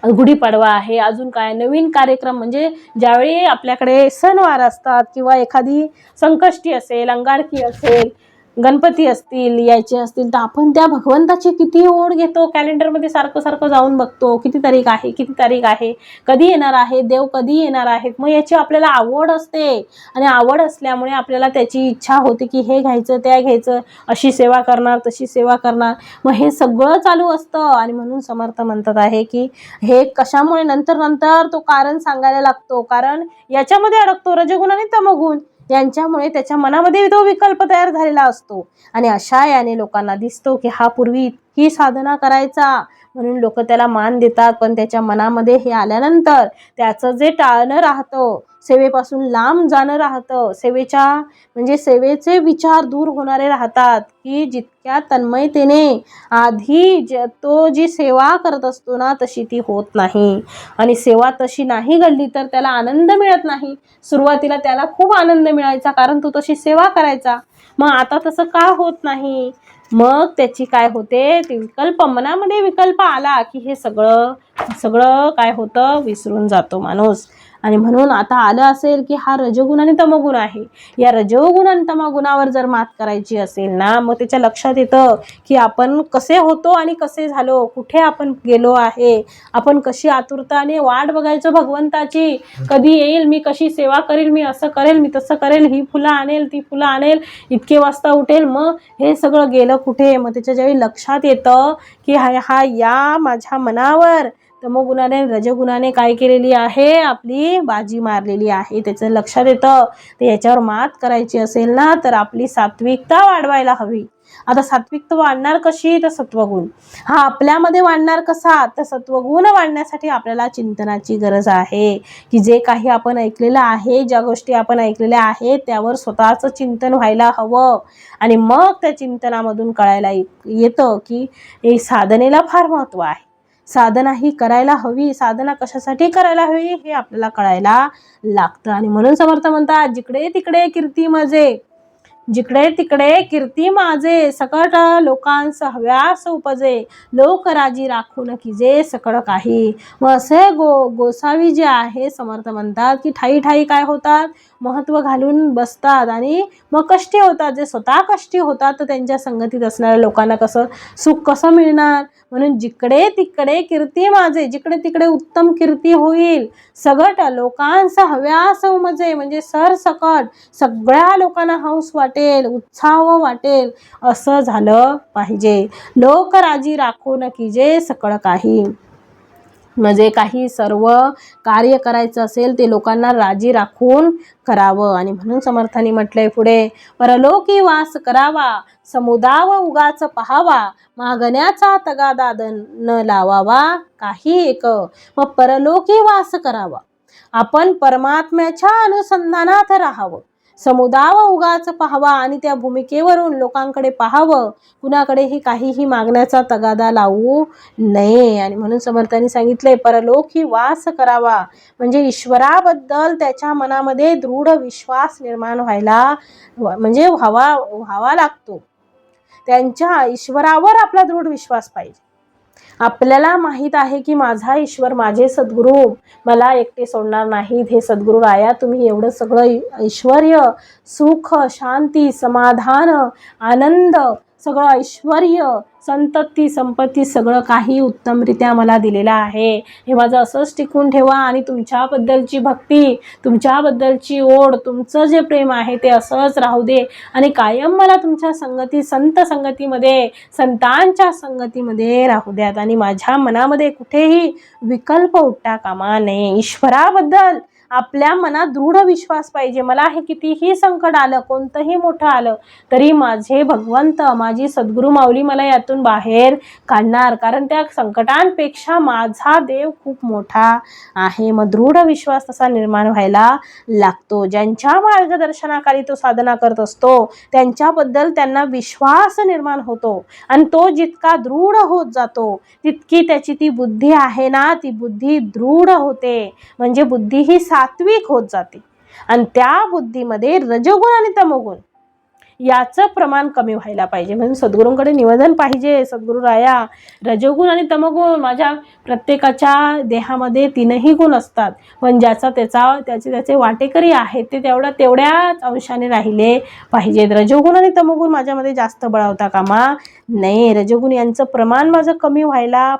गुढीपाडवा आहे, अजून काय नवीन कार्यक्रम, म्हणजे ज्यावेळी आपल्याकडे सणवार असतात, किंवा एखादी संकष्टी असेल, अंगारकी असेल, गणपती असतील, यायचे असतील, तर आपण त्या भगवंताची किती ओढ घेतो. कॅलेंडरमध्ये सारखं जाऊन बघतो, किती तारीख आहे, कधी येणार आहे देव, कधी येणार आहेत. मग याची आपल्याला आवड असते. आणि आवड असल्यामुळे आपल्याला त्याची इच्छा होते की हे घ्यायचं, त्या घ्यायचं, अशी सेवा करणार, तशी सेवा करणार. मग हे सगळं चालू असतं. आणि म्हणून समर्थ म्हणतात आहे की हे कशामुळे, नंतर तो कारण सांगायला लागतो. कारण याच्यामध्ये अडकतो, रजगुण आणि तमोगुण यांच्यामुळे त्याच्या मनामध्ये तो विकल्प तयार झालेला असतो. आणि अशा याने लोकांना दिसतो की हा पूर्वी इतकी साधना करायचा, म्हणून लोक त्याला मान देतात. पण त्याच्या मनामध्ये हे आल्यानंतर त्याचं जे टाळणं राहतं, सेवेपासून लांब जाणं राहतं, सेवेचे विचार दूर होणारे राहतात, की जितक्या तन्मयतेने आधी तो जी सेवा करत असतो ना, तशी ती होत नाही. आणि सेवा तशी नाही घडली तर त्याला आनंद मिळत नाही. सुरुवातीला त्याला खूप आनंद मिळायचा, कारण तो तशी सेवा करायचा. मग आता तसं का होत नाही? मग त्याची काय होते, ते विकल्प, मनामध्ये विकल्प आला की हे सगळं काय होतं, विसरून जातो माणूस. आणि म्हणून आता आलं असेल की हा रजोगुण आणि तमोगुण आहे, या रजोगुण आणि तमोगुणावर जर मात करायची असेल ना, मग त्याच्या लक्षात येतं की आपण कसे होतो आणि कसे झालो, कुठे आपण गेलो आहे, आपण कशी आतुरताने वाट बघायचो भगवंताची, कधी येईल, मी कशी सेवा करेल, मी असं करेल, मी तसं करेल, ही फुलं आणेल, ती फुलं आणेल, इतके वाजता उठेल. मग हे सगळं गेलं कुठे? मग त्याच्या ज्यावेळी लक्षात येतं की हा या माझ्या मनावर तमोगुणाने, रजगुणाने काय केलेली आहे, आपली बाजी मारलेली आहे, त्याचं लक्षात येतं. तर याच्यावर मात करायची असेल ना, तर आपली सात्विकता वाढवायला हवी. आता सात्विकता वाढणार कशी? तर सत्वगुण हा आपल्यामध्ये वाढणार कसा? तर सत्वगुण वाढण्यासाठी आपल्याला चिंतनाची गरज आहे, की जे काही आपण ऐकलेलं आहे, ज्या गोष्टी आपण ऐकलेल्या आहेत, त्यावर स्वतःचं चिंतन व्हायला हवं. आणि मग त्या चिंतनामधून कळायला येतं की साधनेला फार महत्त्व आहे, साधना ही करायला हवी, साधना कशासाठी करायला हवी हे आपल्याला कळायला लागतं. आणि म्हणून समर्थ म्हणतात, जिकडे तिकडे कीर्ती माझे, सकट लोकांस हव्यास उपजे, लोक राजी राखून कीजे सकळ काही. मग असे गोसावी जे आहे, समर्थ म्हणतात की ठाई काय होतात, महत्त्व घालून बसतात. आणि मग कष्टी होतात. जे स्वतः कष्टी होतात, तर त्यांच्या संगतीत असणाऱ्या लोकांना सुख कसं मिळणार? म्हणून जिकडे तिकडे कीर्ती माझे, जिकडे तिकडे उत्तम कीर्ती होईल, सगट लोकांचा हव्यास उमजे, म्हणजे सरसकट सगळ्या लोकांना हौस वाटेल, उत्साह वाटेल, असं झालं पाहिजे. लोक राजी राखून कीजे सकळ काही, म्हणजे काही सर्व कार्य करायचं असेल ते लोकांना राजी राखून करावं. आणि म्हणून समर्थांनी म्हटलंय पुढे, परलोकी वास करावा, समुदाव उगाच पहावा, मागण्याचा तगादा न लावावा काही एक. मग परलोकी वास करावा, आपण परमात्म्याच्या अनुसंधानात राहावं, समुदाव उगाच पाहावा आणि त्या भूमिकेवरून लोकांकडे पाहावं, कुणाकडेही काहीही मागण्याचा तगादा लावू नये. आणि म्हणून समर्थांनी सांगितले परलोकी वास करावा, म्हणजे ईश्वराबद्दल त्याच्या मनामध्ये दृढ विश्वास निर्माण व्हावा लागतो. त्यांच्या ईश्वरावर आपला दृढ विश्वास पाहिजे. आपल्याला माहित आहे की माझा ईश्वर, माझे सद्गुरू मला एकटे सोडणार नाहीत. हे सद्गुरू राया, तुम्ही एवढं सगळं ऐश्वर्य, सुख, शांती, समाधान, आनंद, सगळं ऐश्वर्य, संतती, संपत्ती सगळं काही उत्तमरित्या मला दिलेलं आहे. हे माझं असंच टिकून ठेवा आणि तुमच्याबद्दलची भक्ती, तुमच्याबद्दलची ओढ, तुमचं जे प्रेम आहे ते असंच राहू दे आणि कायम मला तुमच्या संगती, संत संगतीमध्ये, संतांच्या संगतीमध्ये राहू द्यात आणि माझ्या मनामध्ये कुठेही विकल्प उठता कामा नये. ईश्वराबद्दल आपल्या मनात दृढ विश्वास पाहिजे. मला हे कितीही संकट आलं, कोणतंही मोठं आलं तरी माझे भगवंत, माझी सद्गुरू माऊली मला यातून बाहेर काढणार, कारण त्या संकटांपेक्षा माझा देव खूप मोठा आहे. मग दृढ विश्वास तसा निर्माण व्हायला लागतो. ज्यांच्या मार्गदर्शनाखाली तो साधना करत असतो त्यांच्याबद्दल त्यांना विश्वास निर्माण होतो आणि तो जितका दृढ होत जातो तितकी त्याची ती बुद्धी आहे ना, ती बुद्धी दृढ होते, म्हणजे बुद्धी ही सात्विक होत जाते आणि त्या बुद्धीमध्ये रजोगुण आणि तमोगुण याचं प्रमाण कमी व्हायला पाहिजे. म्हणून सद्गुरूंकडे निवेदन पाहिजे, सद्गुरू राया, रजोगुण आणि तमोगुण माझ्या प्रत्येकाच्या देहामध्ये तीनही गुण असतात, पण त्याचे वाटेकरी आहेत ते तेवढ्याच अंशाने राहिले पाहिजेत. रजोगुण आणि तमोगुण माझ्यामध्ये जास्त बळावता कामा नये. रजोगुण यांचं प्रमाण माझं कमी व्हायला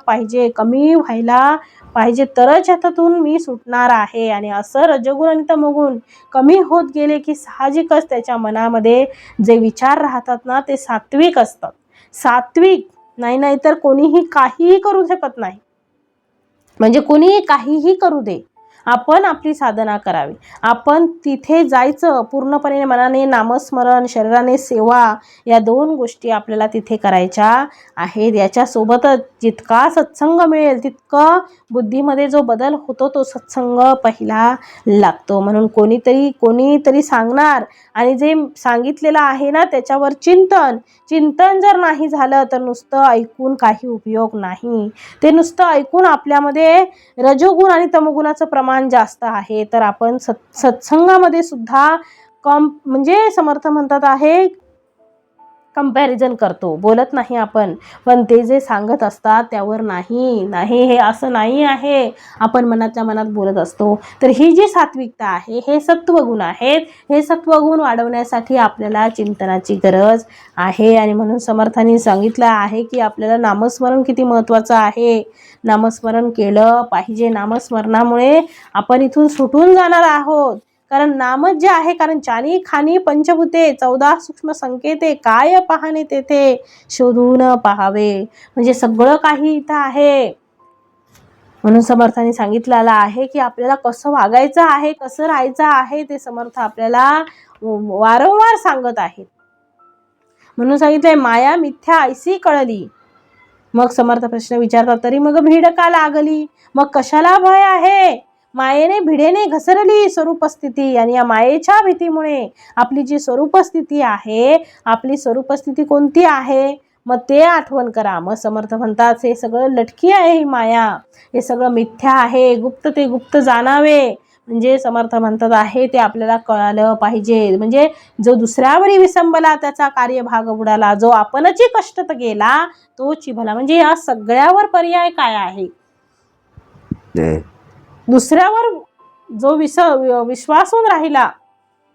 पाहिजे तरच यातून मी सुटणार आहे. आणि असं रजोगुण आणि तमोगुण कमी होत गेले की साहजिकच त्याच्या मनामध्ये जे विचार राहतात ना ते सात्विक असतात. सात्विक नाही तर कोणीही काहीही करू शकत नाही, म्हणजे कोणीही काहीही करू दे, आपण आपली साधना करावी. आपण तिथे जायचं पूर्णपणे मनाने नामस्मरण, शरीराने सेवा, या दोन गोष्टी आपल्याला तिथे करायच्या आहेत. याच्यासोबतच जितका सत्संग मिळेल तितकं बुद्धीमध्ये जो बदल होतो तो सत्संग पहिला लागतो. म्हणून कोणीतरी सांगणार आणि जे सांगितलेलं आहे ना त्याच्यावर चिंतन जर नाही झालं तर नुसतं ऐकून काही उपयोग नाही. ते नुसतं ऐकून आपल्यामध्ये रजोगुण आणि तमोगुणाचं प्रमाण जास्त आहे तर आपण सत्संगामध्ये सुद्धा म्हणजे समर्थ म्हणतात आहे कंपॅरिझन करतो, बोलत नाही आपण, पण ते जे सांगत असतात त्यावर नाही हे असं नाही आहे आपण मनातल्या मनात बोलत असतो. तर ही जी सात्विकता आहे, हे सत्वगुण आहेत, हे सत्वगुण वाढवण्यासाठी आपल्याला चिंतनाची गरज आहे. आणि म्हणून समर्थांनी सांगितलं आहे की आपल्याला नामस्मरण किती महत्त्वाचं आहे. नामस्मरण केलं पाहिजे. नामस्मरणामुळे आपण इथून सुटून जाणार आहोत, कारण नामच जे आहे, कारण चानी खानी पंचभूते 14 सूक्ष्म संकेते काय पाहणे तेथे शोधून पाहावे, म्हणजे सगळं काही इथं आहे. म्हणून समर्थांनी सांगितलेलं आहे की आपल्याला कसं वागायचं आहे, कसं राहायचं आहे ते समर्थ आपल्याला वारंवार सांगत आहेत. म्हणून सांगितलंय माया मिथ्या ऐसी कळली. मग समर्थ प्रश्न विचारतात तरी मग भीड का लागली, मग कशाला भय आहे. मायेने भिडेने घसरली स्वरूपस्थिती, आणि या मायेच्या भीतीमुळे आपली जी स्वरूपस्थिती आहे, आपली स्वरूपस्थिती कोणती आहे मग ते आठवण करा. मग समर्थ म्हणतात हे सगळं लटकी आहे ही माया, हे सगळं मिथ्या आहे, ते गुप्त जाणावे. म्हणजे समर्थ म्हणतात आहे ते आपल्याला कळालं पाहिजे. म्हणजे जो दुसऱ्यावरी विसंबला त्याचा कार्यभाग बुडाला, जो आपणची कष्ट गेला तोची भला. म्हणजे या सगळ्यावर पर्याय काय आहे, दुसऱ्यावर जो विश्वासून राहिला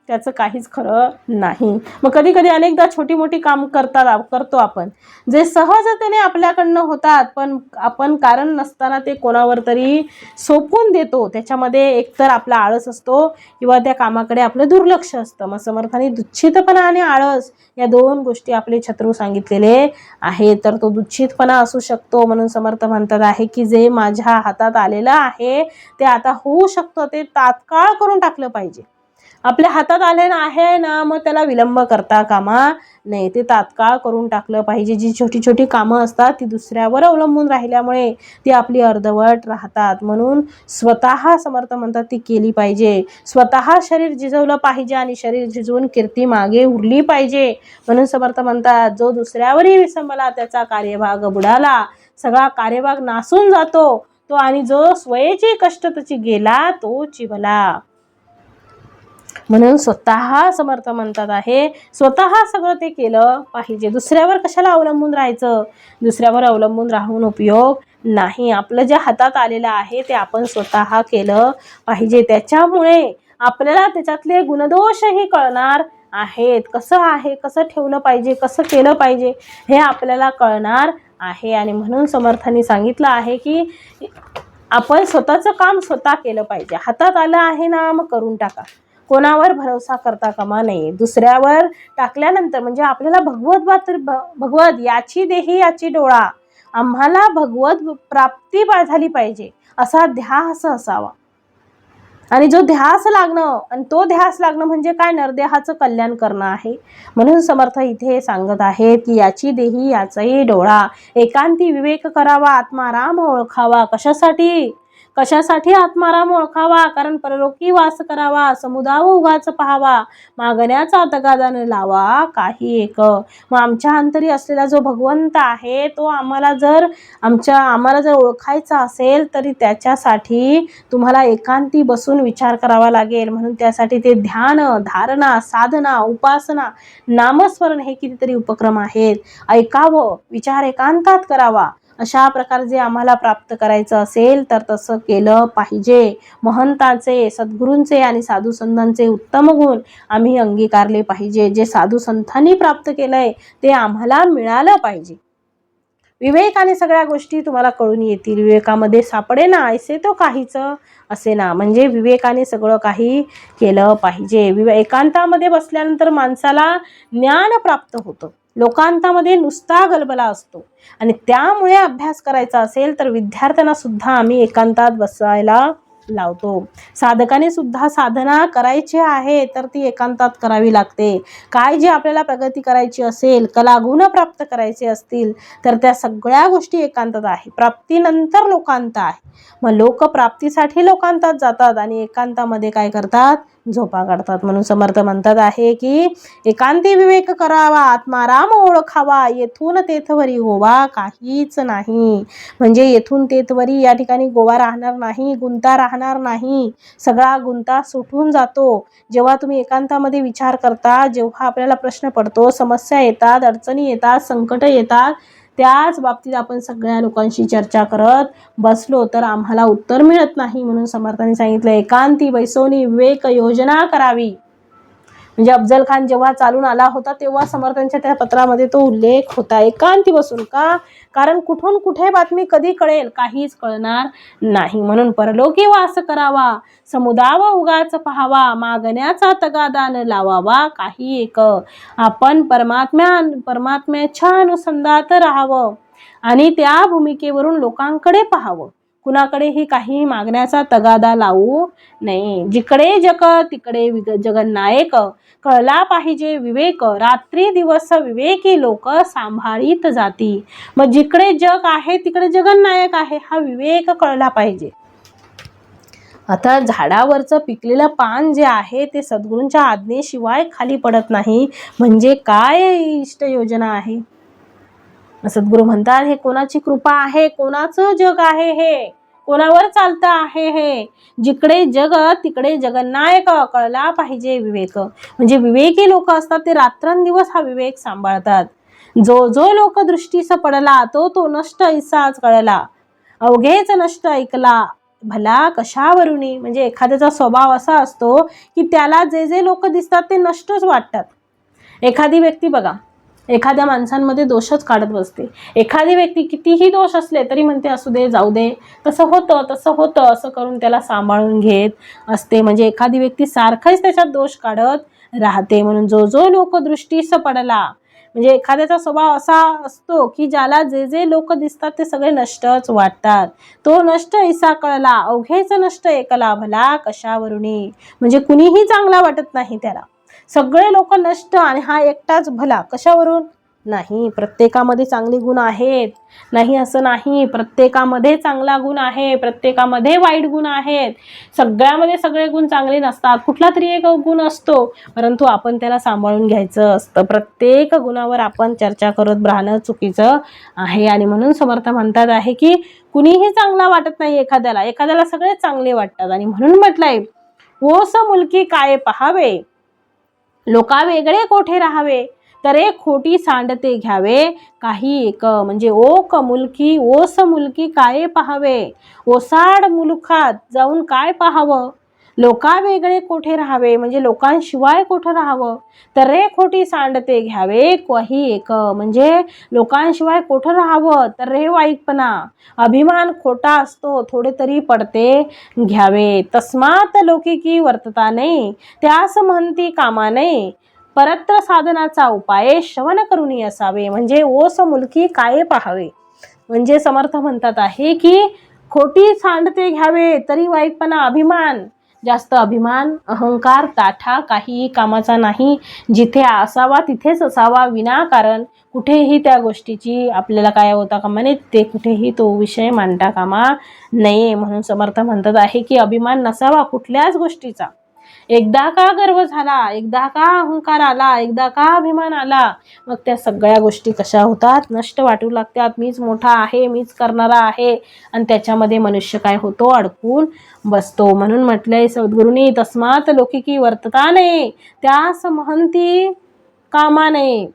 त्याचं काहीच खरं नाही. मग कधी अनेकदा छोटी मोठी काम करतो आपण, जे सहजतेने आपल्याकडनं होतात, पण आपण कारण नसताना ते कोणावर तरी सोपवून देतो. त्याच्यामध्ये एकतर आपला आळस असतो किंवा त्या कामाकडे आपलं दुर्लक्ष असतं. मग समर्थांनी दुच्छितपणा आणि आळस या दोन गोष्टी आपले शत्रू सांगितलेले आहेत. तर तो दुच्छितपणा असू शकतो, म्हणून समर्थ म्हणतात आहे की जे माझ्या हातात आलेलं आहे ते आता होऊ शकतं, ते तात्काळ करून टाकलं पाहिजे. आपल्या हातात आले ना आहे ना, मग त्याला विलंब करता कामा नाही, ते तात्काळ करून टाकलं पाहिजे. जी छोटी छोटी कामं असतात ती दुसऱ्यावर अवलंबून राहिल्यामुळे ती आपली अर्धवट राहतात. म्हणून स्वतः समर्थ म्हणतात ती केली पाहिजे. स्वतः शरीर झिजवलं पाहिजे आणि शरीर झिजवून कीर्ती मागे उरली पाहिजे. म्हणून समर्थ म्हणतात जो दुसऱ्यावरही विसंबला त्याचा कार्यभाग बुडाला. सगळा कार्यभाग नासून जातो तो, आणि जो स्वयेची कष्ट त्याची गेला तो चिवला. म्हणून स्वतः समर्थ म्हणतात आहे स्वतः सगळं ते केलं पाहिजे. दुसऱ्यावर कशाला अवलंबून राहायचं? दुसऱ्यावर अवलंबून राहून उपयोग नाही. आपलं जे हातात आलेलं आहे ते आपण स्वतः केलं पाहिजे. त्याच्यामुळे आपल्याला त्याच्यातले गुणदोषही कळणार आहेत. कसं आहे, कसं ठेवलं पाहिजे, कसं केलं पाहिजे हे आपल्याला कळणार आहे. आणि म्हणून समर्थांनी सांगितलं आहे की आपण स्वतःचं काम स्वतः केलं पाहिजे. हातात आलं आहे ना, मग करून टाका. कोणावर भरोसा करता कामा नये. दुसऱ्यावर टाकल्यानंतर म्हणजे आपल्याला भगवत याची देही याची डोळा, आम्हाला भगवत प्राप्ती झाली पाहिजे असा ध्यास असावा. आणि जो ध्यास लागणं, आणि तो ध्यास लागणं म्हणजे काय? नरदेहाचं कल्याण करणं आहे. म्हणून समर्थ इथे सांगत आहेत की याची देही याचाही डोळा, एकांती विवेक करावा, आत्माराम ओळखावा. कशासाठी? कशासाठी आत्माराम ओळखावा? कारण परलोकी वास करावा, समुदाय उगाच पाहावा, मागण्याचा तगादा न लावा काही एक. मग आमच्या अंतरी असलेला जो भगवंत आहे तो आम्हाला जर ओळखायचा असेल तरी त्याच्यासाठी तुम्हाला एकांती बसून विचार करावा लागेल. म्हणून त्यासाठी ते ध्यान, धारणा, साधना, उपासना, नामस्मरण हे कितीतरी उपक्रम आहेत. ऐकावं, विचार एकांतात करावा. अशा प्रकारे जे आम्हाला प्राप्त करायचं असेल तर तसं केलं पाहिजे. महंतांचे, सद्गुरूंचे आणि साधू संतांचे उत्तम गुण आम्ही अंगीकारले पाहिजे. जे साधू संतांनी प्राप्त केलंय ते आम्हाला मिळालं पाहिजे. विवेकाने सगळ्या गोष्टी तुम्हाला कळून येतील. विवेकामध्ये सापडे ना ऐसे तो काहीच असे ना. म्हणजे विवेकाने सगळं काही केलं पाहिजे. एकांतामध्ये बसल्यानंतर माणसाला ज्ञान प्राप्त होतं. लोकांतामध्ये नुसता गलबला असतो. आणि त्यामुळे अभ्यास करायचा असेल तर विद्यार्थ्यांना सुद्धा आम्ही एकांतात बसायला लावतो. साधकाने सुद्धा साधना करायची आहे तर ती एकांतात करावी लागते. काय जे आपल्याला प्रगती करायची असेल, कलागुण प्राप्त करायचे असतील तर त्या सगळ्या गोष्टी एकांतात आहे. प्राप्तीनंतर लोकांत आहे. मग लोक प्राप्तीसाठी लोकांतात जातात आणि एकांतामध्ये काय करतात? झोपा काढतात. म्हणून समर्थ म्हणतात आहे की एकांती विवेक करावा, आत्माराम ओळखावा, येथून तेथवरी गोवा काहीच नाही. म्हणजे येथून तेथवरी या ठिकाणी गोवा राहणार नाही, गुंता राहणार नाही. सगळा गुंता सुटून जातो जेव्हा तुम्ही एकांतामध्ये विचार करता. जेव्हा आपल्याला प्रश्न पडतो, समस्या येतात, अडचणी येतात, संकट येतात, त्याच बाबतीत आपण सगळ्या लोकांशी चर्चा करत बसलो तर आम्हाला उत्तर मिळत नाही. म्हणून समर्थांनी सांगितलं एकांती बैसोनी विवेक योजना करावी. म्हणजे अफजल खान जेव्हा चालून आला होता तेव्हा समर्थांच्या त्या पत्रामध्ये तो उल्लेख होता. एकांती बसून का? कारण कुठून कुठे बातमी कधी कळेल काहीच कळणार नाही. म्हणून परलोकी वास करावा, समुदाय उगाच पाहावा, मागण्याचा तगादा न लावावा काही एक. आपण परमात्म्याच्या अनुसंधानात राहावं आणि त्या भूमिकेवरून लोकांकडे पाहावं. कुणाकडेही काही मागण्याचा तगादा लावू नये. जिकडे जग तिकडे जगन्नायक, कळला पाहिजे विवेक, रात्री दिवस विवेकी लोक सांभाळीत जाती. मग जिकडे जग आहे तिकडे जगन्नायक आहे हा विवेक कळला पाहिजे. आता झाडावरचं पिकलेलं पान जे आहे ते सद्गुरूंच्या आज्ञेशिवाय खाली पडत नाही. म्हणजे काय इष्ट योजना आहे? सद्गुरू म्हणतात हे कोणाची कृपा आहे, कोणाचं जग आहे, हे कोणावर चालतं आहे हे. जिकडे जग तिकडे जगन्नायक, कळला पाहिजे विवेक. म्हणजे विवेकी लोक असतात ते रात्रंदिवस हा विवेक सांभाळतात. जो जो लोक दृष्टीस पडला तो तो नष्ट ऐसाच कळला, अवघेच नष्ट ऐकला भला कशावरुनी. म्हणजे एखाद्याचा स्वभाव असा असतो की त्याला जे जे लोक दिसतात ते नष्टच वाटतात. एखादी व्यक्ती बघा, एखाद्या माणसांमध्ये दोषच काढत बसते. एखादी व्यक्ती कितीही दोष असले तरी म्हणते असू दे, जाऊ दे, तसं होतं असं करून त्याला सांभाळून घेत असते. म्हणजे एखादी व्यक्ती सारखंच त्याच्यात दोष काढत राहते. म्हणून जो जो लोक दृष्टीस पडला, म्हणजे एखाद्याचा स्वभाव असा असतो की ज्याला जे जे लोक दिसतात ते सगळे नष्टच वाटतात. तो नष्ट ऐसा कळला अवघेच नष्ट एकला भला कशावरुनी, म्हणजे कुणीही चांगला वाटत नाही त्याला. सगळे लोक नष्ट आणि हा एकटाच भला, कशावरून? नाही, प्रत्येकामध्ये चांगले गुण आहेत. नाही असं नाही, प्रत्येकामध्ये चांगला गुण आहे, प्रत्येकामध्ये वाईट गुण आहेत. सगळ्यामध्ये सगळे गुण चांगले नसतात, कुठला तरी एक गुण असतो, परंतु आपण त्याला सांभाळून घ्यायचं असतं. प्रत्येक गुणावर आपण चर्चा करत राहणं चुकीचं आहे. आणि म्हणून समर्थ म्हणतात आहे की कुणीही चांगला वाटत नाही एखाद्याला, एखाद्याला सगळे चांगले वाटतात. आणि म्हणून म्हटलंय ओस मुलकी काय पहावे, लोका वेगळे कोठे राहावे, तर एक खोटी सांडते घ्यावे काही एक, म्हणजे ओस मुलकी काय पहावे, ओसाड मुलुखात जाऊन काय पाहावं, लोका वेगळे कोठे राहावे, म्हणजे लोकांशिवाय कोठं राहावं, तर रे खोटी सांडते घ्यावे काही एक, म्हणजे लोकांशिवाय कोठं राहावं, तर रे वाईटपणा, अभिमान खोटा असतो थोडे तरी पडते घ्यावे, तस्मात लौकिकी वर्तता नाही त्यास म्हणती कामा नाही, परत्र साधनाचा उपाय श्रवण करून असावे, म्हणजे ओस मुलकी काय पाहावे. म्हणजे समर्थ म्हणतात आहे की खोटी सांडते घ्यावे तरी वाईटपणा, अभिमान, जास्त अभिमान, अहंकार, ताठा काहीही कामाचा नाही. जिथे असावा तिथेच असावा, विनाकारण कुठेही त्या गोष्टीची आपल्याला काय होता कामा नये, ते कुठेही तो विषय मांडता कामा नये. म्हणून समर्थ म्हणतात आहे की अभिमान नसावा कुठल्याच गोष्टीचा. एकदा का गर्व झाला, एकदा का अहंकार आला, एकदा का अभिमान आला, मग त्या सगळ्या गोष्टी कशा होतात, नष्ट वाटू लागतात. मीच मोठा आहे, मीच करणारा आहे, आणि त्याच्यामध्ये मनुष्य काय होतो, अडकून बसतो. म्हणून म्हटलंय सद्गुरूंनी तस्मात लौकिकी वर्तता नये त्यास महंती कामा नये,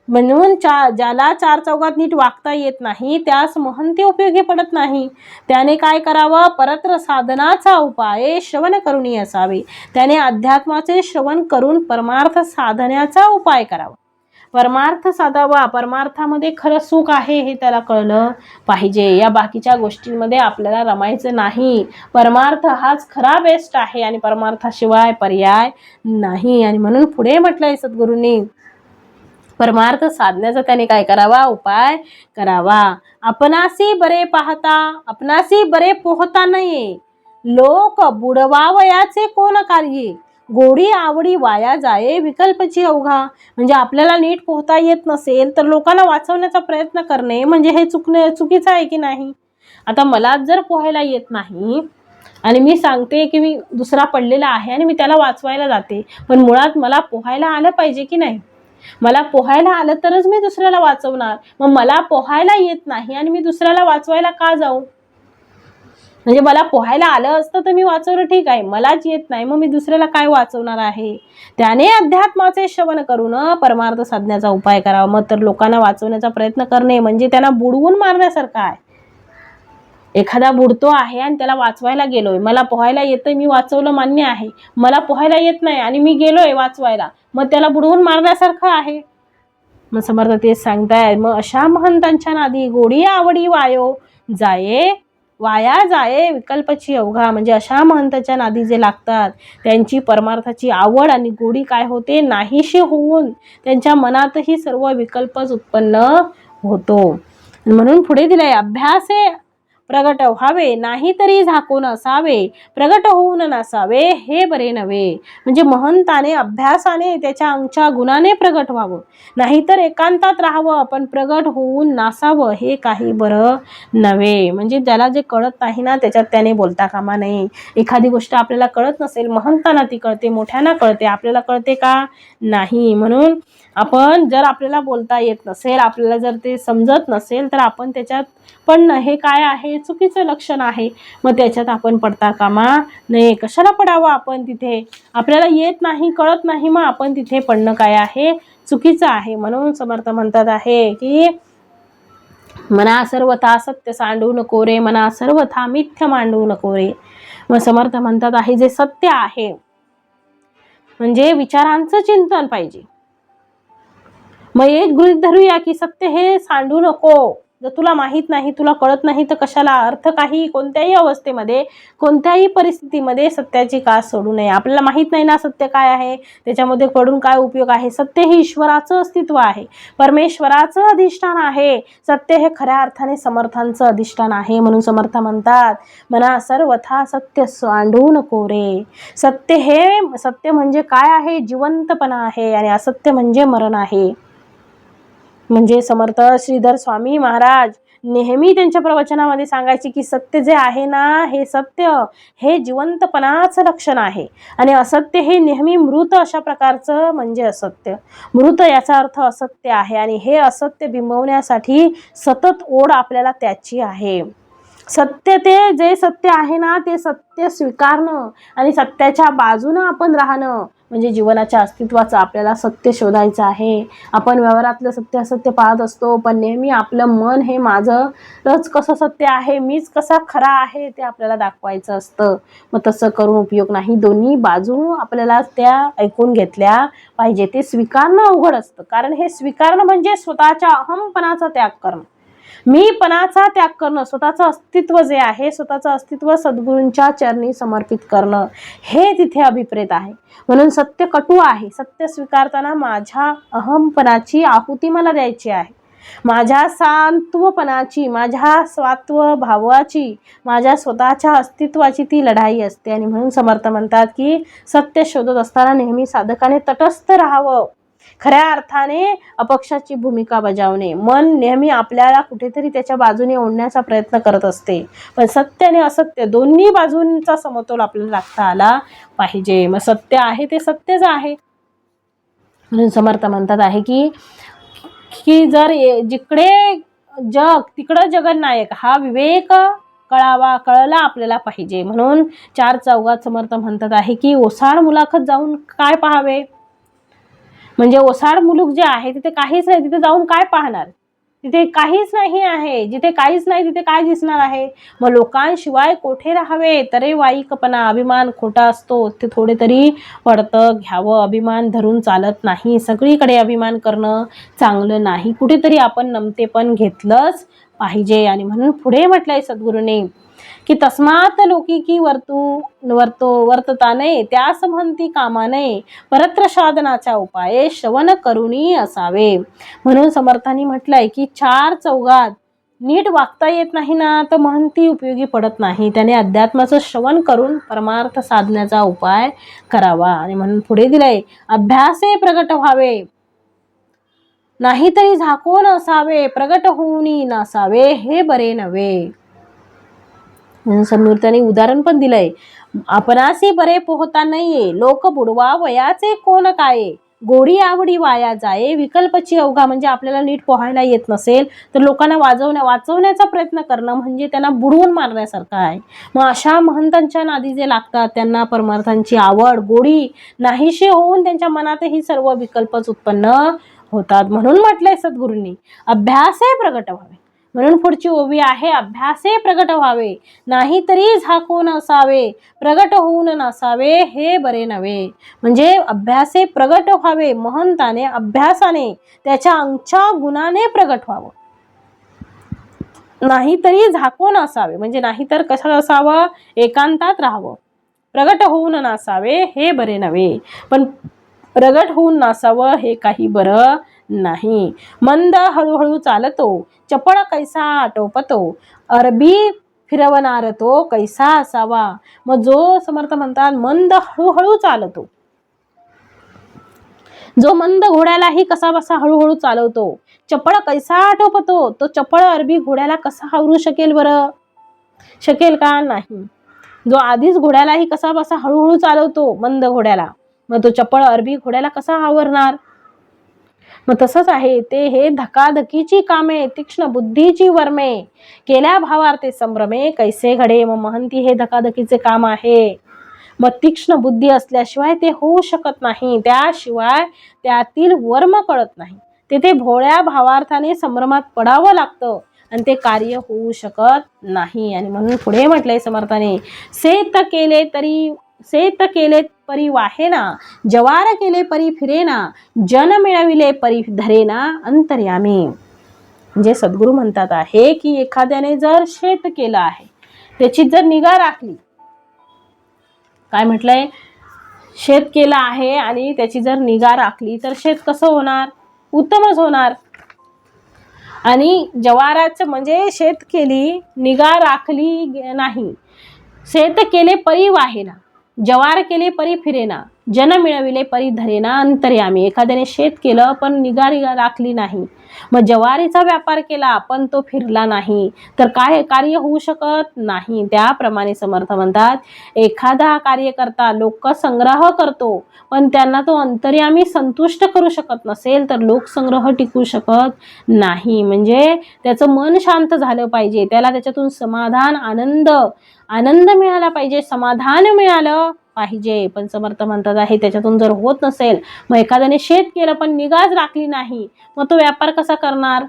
म्हणून ज्याला चार चौघात नीट वागता येत नाही त्यास महंती उपयोगी पडत नाही. त्याने काय करावं, परत्र साधनाचा उपाय श्रवण करून असावे, त्याने अध्यात्माचे श्रवण करून परमार्थ साधण्याचा उपाय करावा, परमार्थ साधावा. परमार्थामध्ये खरं सुख आहे हे त्याला कळलं पाहिजे. या बाकीच्या गोष्टींमध्ये आपल्याला रमायचं नाही. परमार्थ हाच खरा बेस्ट आहे आणि परमार्थाशिवाय पर्याय नाही. आणि म्हणून पुढे म्हटलंय सद्गुरूंनी परमार्थ साधण्याचा त्याने काय करावा, उपाय करावा. आपणासी बरे पाहता आपणासी बरे पोहता नये, लोक बुडवावयाचे कोण कार्ये, गोडी आवडी वाया जाये विकल्पची अवघा. म्हणजे आपल्याला नीट पोहता येत नसेल तर लोकांना वाचवण्याचा प्रयत्न करणे म्हणजे हे चुकीचं आहे की नाही. आता मला जर पोहायला येत नाही आणि मी सांगते की मी दुसरा पडलेला आहे आणि मी त्याला वाचवायला जाते, पण मुळात मला पोहायला आलं पाहिजे की नाही. मला पोहायला आलं तरच मी दुसऱ्याला वाचवणार. मग मला पोहायला येत नाही आणि मी दुसऱ्याला वाचवायला का जाऊ. म्हणजे मला पोहायला आलं असतं तर मी वाचवलं ठीक आहे, मलाच येत नाही मग मी दुसऱ्याला काय वाचवणार आहे. त्याने अध्यात्माचे श्रवण करून परमार्थ साधण्याचा उपाय करावा. मग तर लोकांना वाचवण्याचा प्रयत्न करणे म्हणजे त्यांना बुडवून मारण्यासारखं आहे. एखादा बुडतो आहे आणि त्याला वाचवायला गेलोय, मला पोहायला येतंय, मी वाचवलं मान्य आहे, मला पोहायला येत नाही आणि मी गेलोय वाचवायला, मग त्याला बुडवून मारण्यासारखं आहे. मग समर्थ तेच सांगताय, मग अशा महंतांच्या नादी गोडी आवडी वाया जाये विकल्पची अवघा. म्हणजे अशा महंताच्या नादी जे लागतात त्यांची परमार्थाची आवड आणि गोडी काय होते, नाहीशी होऊन त्यांच्या मनातही सर्व विकल्पच उत्पन्न होतो. म्हणून पुढे दिलंय अभ्यासे प्रगट व्हावे नाही तरी झाकून असावे, प्रगट होऊन नसावे हे बरे नव्हे. म्हणजे महंताने अभ्यासाने त्याच्या अंगच्या गुणाने प्रगट व्हावं, नाहीतर एकांतात राहावं पण प्रगट होऊन नसावं हे काही बरं नव्हे. म्हणजे ज्याला जे कळत नाही ना त्याच्यात त्याने बोलता कामा नये. एखादी गोष्ट आपल्याला कळत नसेल, महंतांना ती कळते, मोठ्यांना कळते, आपल्याला कळते का नाही. म्हणून आपण जर आपल्याला बोलता येत नसेल, आपल्याला जर ते समजत नसेल तर आपण त्याच्यात पण हे काय आहे, चुकीचं लक्षण आहे, मग त्याच्यात आपण पडता कामा नये. कशाला पडावं आपण तिथे, आपल्याला येत नाही कळत नाही मग आपण तिथे पडणं काय आहे, चुकीचं आहे. म्हणून समर्थ म्हणतात आहे की मना सर्वथा सत्य सांडू नको रे, मना सर्वथा मिथ्य मांडू नको रे. मग समर्थ म्हणतात आहे जे सत्य आहे म्हणजे विचारांचं चिंतन पाहिजे. मग एक गृहीत धरूया की सत्य हे सांडू नको, जर तुला माहीत नाही, तुला कळत नाही, तर कशाला अर्थ काही कोणत्याही अवस्थेमध्ये कोणत्याही परिस्थितीमध्ये सत्याची कास सोडू नये. आपल्याला माहीत नाही ना सत्य काय आहे, त्याच्यामध्ये पडून काय उपयोग आहे. सत्य हे ईश्वराचं अस्तित्व आहे, परमेश्वराचं अधिष्ठान आहे. सत्य हे खऱ्या अर्थाने समर्थांचं अधिष्ठान आहे. म्हणून समर्थ म्हणतात, मना सर्वथा सत्य सांडू नको रे. सत्य म्हणजे काय आहे, जिवंतपणा आहे, आणि असत्य म्हणजे मरण आहे. म्हणजे समर्थ श्रीधर स्वामी महाराज नेहमी त्यांच्या प्रवचनामध्ये सांगायचे की सत्य जे आहे ना, हे सत्य हे जिवंतपणाचं लक्षण आहे, आणि असत्य हे नेहमी मृत अशा प्रकारचं म्हणजे असत्य. मृत याचा अर्थ असत्य आहे, आणि हे असत्य बिंबवण्यासाठी सतत ओढ आपल्याला त्याची आहे. सत्य ते जे सत्य आहे ना, ते सत्य स्वीकारणं आणि सत्याच्या बाजूनं आपण राहणं म्हणजे जीवनाच्या अस्तित्वाचं आपल्याला सत्य शोधायचं आहे. आपण व्यवहारातलं सत्य असत्य पाहत असतो, पण नेहमी आपलं मन हे माझंच कसं सत्य आहे, मीच कसा खरा आहे ते आपल्याला दाखवायचं असतं. मग तसं करून उपयोग नाही. दोन्ही बाजू आपल्याला त्या ऐकून घेतल्या पाहिजे. ते स्वीकारणं अवघड असतं, कारण हे स्वीकारणं म्हणजे स्वतःच्या अहमपणाचा त्याग करणं, मीपणाचा त्याग करणं, स्वतःचं अस्तित्व जे आहे, स्वतःचं अस्तित्व सद्गुरूंच्या चरणी समर्पित करणं, हे तिथे अभिप्रेत आहे. म्हणून सत्य कटू आहे. सत्य स्वीकारताना माझ्या अहमपणाची आहुती मला द्यायची आहे, माझ्या सांत्वपणाची, माझ्या स्वात्व भावाची, माझ्या स्वतःच्या अस्तित्वाची ती लढाई असते. आणि म्हणून समर्थ म्हणतात की सत्य शोधत असताना नेहमी साधकाने तटस्थ राहावं, खऱ्या अर्थाने अपक्षाची भूमिका बजावणे. मन नेहमी आपल्याला कुठेतरी त्याच्या बाजूने ओढण्याचा प्रयत्न करत असते, पण सत्य आणि असत्य दोन्ही बाजूंचा समतोल आपल्याला राखता आला पाहिजे. मग सत्य आहे ते सत्यच आहे. म्हणून समर्थ म्हणतात आहे की जर जिकडे जग तिकडं जगन्नायक हा विवेक कळला आपल्याला पाहिजे. म्हणून चार चौघात समर्थ म्हणतात आहे की ओसाड मुलाखत जाऊन काय पाहावे, म्हणजे ओसाड मुलूक जे आहे तिथे काहीच नाही, तिथे जाऊन काय पाहणार, तिथे काहीच नाही आहे. जिथे काहीच नाही तिथे काय दिसणार आहे. मग लोकांशिवाय कोठे राहावे, तरे वाईकपणा, अभिमान खोटा असतो, ते थोडे तरी पडतं घ्यावं. अभिमान धरून चालत नाही, सगळीकडे अभिमान करणं चांगलं नाही, कुठेतरी आपण नमते पण घेतलंच पाहिजे. आणि म्हणून पुढे म्हटलंय सद्गुरूने की तस्मात लौकिकी वर्तताने त्यास म्हणती कामाने, परत्र साधनाचा उपाय श्रवण करुणी असावे. म्हणून समर्थांनी म्हटलंय की चार चौघात नीट वागता येत नाही ना, तर म्हणती उपयोगी पडत नाही. त्याने अध्यात्माचं श्रवण करून परमार्थ साधण्याचा उपाय करावा. आणि म्हणून पुढे दिलंय, अभ्यासे प्रगट व्हावे, नाहीतरी झाकोन असावे, प्रगट होऊनी नसावे, हे बरे नव्हे. समृद्धांनी उदाहरण पण दिलंय, आपणासी बरे पोहता नाहीये, लोक बुडवा वयाचे कोण काय, गोडी आवडी वाया जाये, विकल्पची अवघा. म्हणजे आपल्याला नीट पोहायला येत नसेल तर लोकांना वाचवण्याचा प्रयत्न करणं म्हणजे त्यांना बुडवून मारण्यासारखं आहे. मग अशा महंतांच्या नादी जे लागतात त्यांना परमार्थांची आवड गोडी नाहीशी होऊन त्यांच्या मनातही सर्व विकल्पच उत्पन्न होतात. म्हणून म्हटलंय सद्गुरूंनी, अभ्यासे प्रगट व्हावे. म्हणून पुढची ओवी आहे, अभ्यासे प्रगट व्हावे, नाहीतरी झाकून असावे, प्रगट होऊन नसावे, हे बरे नव्हे. म्हणजे अभ्यासे प्रगट व्हावे, महंताने अभ्यासाने त्याच्या अंगच्या गुणाने प्रगट व्हावं, नाहीतरी झाकून असावे, म्हणजे नाहीतर कसं असावं, एकांतात राहावं. प्रगट होऊन नसावे, हे बरे नव्हे. पण प्रगट होऊन नसावं हे काही बरं नाही. मंद हळूहळू चालतो, चपळ कैसा आटोपतो, अरबी फिरवणार तो कैसा असावा. मग जो समर्थ म्हणतात मंद हळूहळू चालतो, जो मंद घोड्यालाही कसा बसा हळूहळू चालवतो, चपळ कैसा आटोपतो, तो चपळ अरबी घोड्याला कसा आवरू शकेल बरं, शकेल का नाही. जो आधीच घोड्यालाही कसा बसा हळूहळू चालवतो मंद घोड्याला, मग तो चपळ अरबी घोड्याला कसा आवरणार. मग तसंच आहे ते, हे धकाधकीची कामे तीक्ष्ण बुद्धीची वर्मे, केल्या भावार्थे संभ्रमे कैसे घडे. मग महंती हे धकाधकीचे काम आहे, मग तीक्ष्ण बुद्धी असल्याशिवाय ते होऊ शकत नाही, त्याशिवाय त्यातील वर्म कळत नाही. तेथे भोळ्या भावार्थाने संभ्रमात पडावं लागतं आणि ते कार्य होऊ शकत नाही. आणि म्हणून पुढे म्हटलंय समर्थाने, सेत केले परी वाहेना, जवार केले परी फिरेना, जन मिळविले परी धरेना अंतर्यामी. म्हणजे सद्गुरू म्हणतात आहे की एखाद्याने जर शेत केलं आहे, त्याची जर निगा राखली, काय म्हटलंय, शेत केलं आहे आणि त्याची जर निगा राखली तर शेत कसं होणार, उत्तमच होणार. आणि जवाराचं म्हणजे शेत केली, निगा राखली नाही, शेत केले परी वाहेना, जवार केले परी फिरेना, जन मिळविले परी धरेना अंतर्यामी. एखाद्याने शेत केलं पण निगा राखली नाही, मग जवारीचा व्यापार केला पण तो फिरला नाही, तर काय कार्य होऊ शकत नाही. त्याप्रमाणे समर्थ म्हणतात, एखादा कार्यकर्ता लोकसंग्रह करतो पण त्यांना तो अंतर्यामी संतुष्ट करू शकत नसेल तर लोकसंग्रह टिकू शकत नाही. म्हणजे त्याचं मन शांत झालं पाहिजे, त्याला त्याच्यातून समाधान, आनंद मिळाला पाहिजे, समाधान मिळालं पाहिजे. पण समर्थ म्हणतात आहे त्याच्यातून जर होत नसेल, मग एखाद्याने शेत केलं पण निगाच राखली नाही, मग तो व्यापार कसा करणार.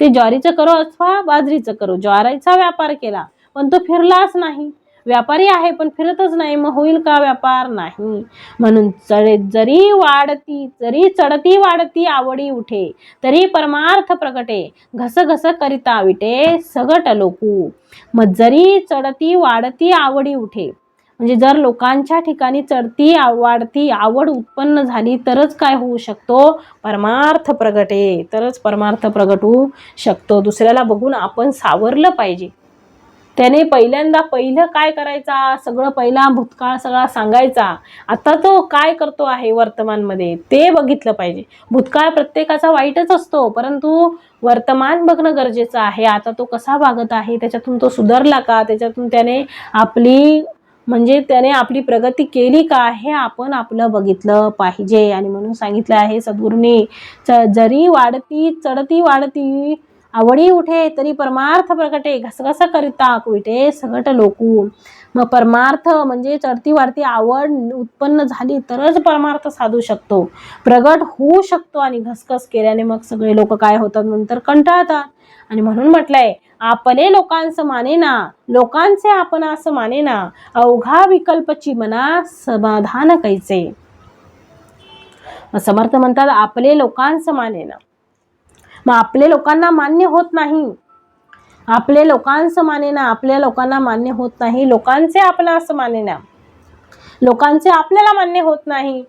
ते ज्वारीचं करो अथवा बाजरीचं करो, ज्वारीचा व्यापार केला पण तो फिरलाच नाही, व्यापारी आहे पण फिरतच नाही, मग होईल का व्यापार, नाही. म्हणून जरी चढती वाढती आवडी उठे, तरी परमार्थ प्रगटे, घस करिता विटे सगट लोकू. मग जरी चढती वाढती आवडी उठे, म्हणजे जर लोकांच्या ठिकाणी चढती वाढती आवड उत्पन्न झाली तरच काय होऊ शकतो, परमार्थ प्रगटे, तरच परमार्थ प्रगट होऊ शकतो. दुसऱ्याला बघून आपण सावरलं पाहिजे. त्याने पहिलं काय करायचा, सगळं पहिला भूतकाळ सगळा सांगायचा, आता तो काय करतो आहे वर्तमानमध्ये ते बघितलं पाहिजे. भूतकाळ प्रत्येकाचा वाईटच असतो, परंतु वर्तमान बघणं गरजेचं आहे. आता तो कसा वागत आहे, त्याच्यातून तो सुधारला का, त्याच्यातून त्याने आपली प्रगती केली का, हे आपण आपलं बघितलं पाहिजे. आणि म्हणून सांगितलं आहे सद्गुरूंनी, जरी चढती वाढती आवडी उठे, तरी परमार्थ प्रगटे, घसघस करिता विटे सगट लोकू. मग परमार्थ म्हणजे चढती वाढती आवड उत्पन्न झाली तरच परमार्थ साधू शकतो, प्रगट होऊ शकतो. आणि घसघस केल्याने मग सगळे लोक काय होतात, नंतर कंटाळतात. आणि म्हणून म्हटलंय, आपले लोकांचं मानेना, लोकांचे आपण असं मानेना, अवघा विकल्पची मना समाधान कैचे. समर्थ म्हणतात आपले लोकांचं मानेना, मग आपले लोकांना मान्य होत नाही, आपले लोकांचं मानेना, आपल्या लोकांना मान्य होत नाही, लोकांचे आपण असं मानेना, लोकांचे आपल्याला मान्य होत नाही.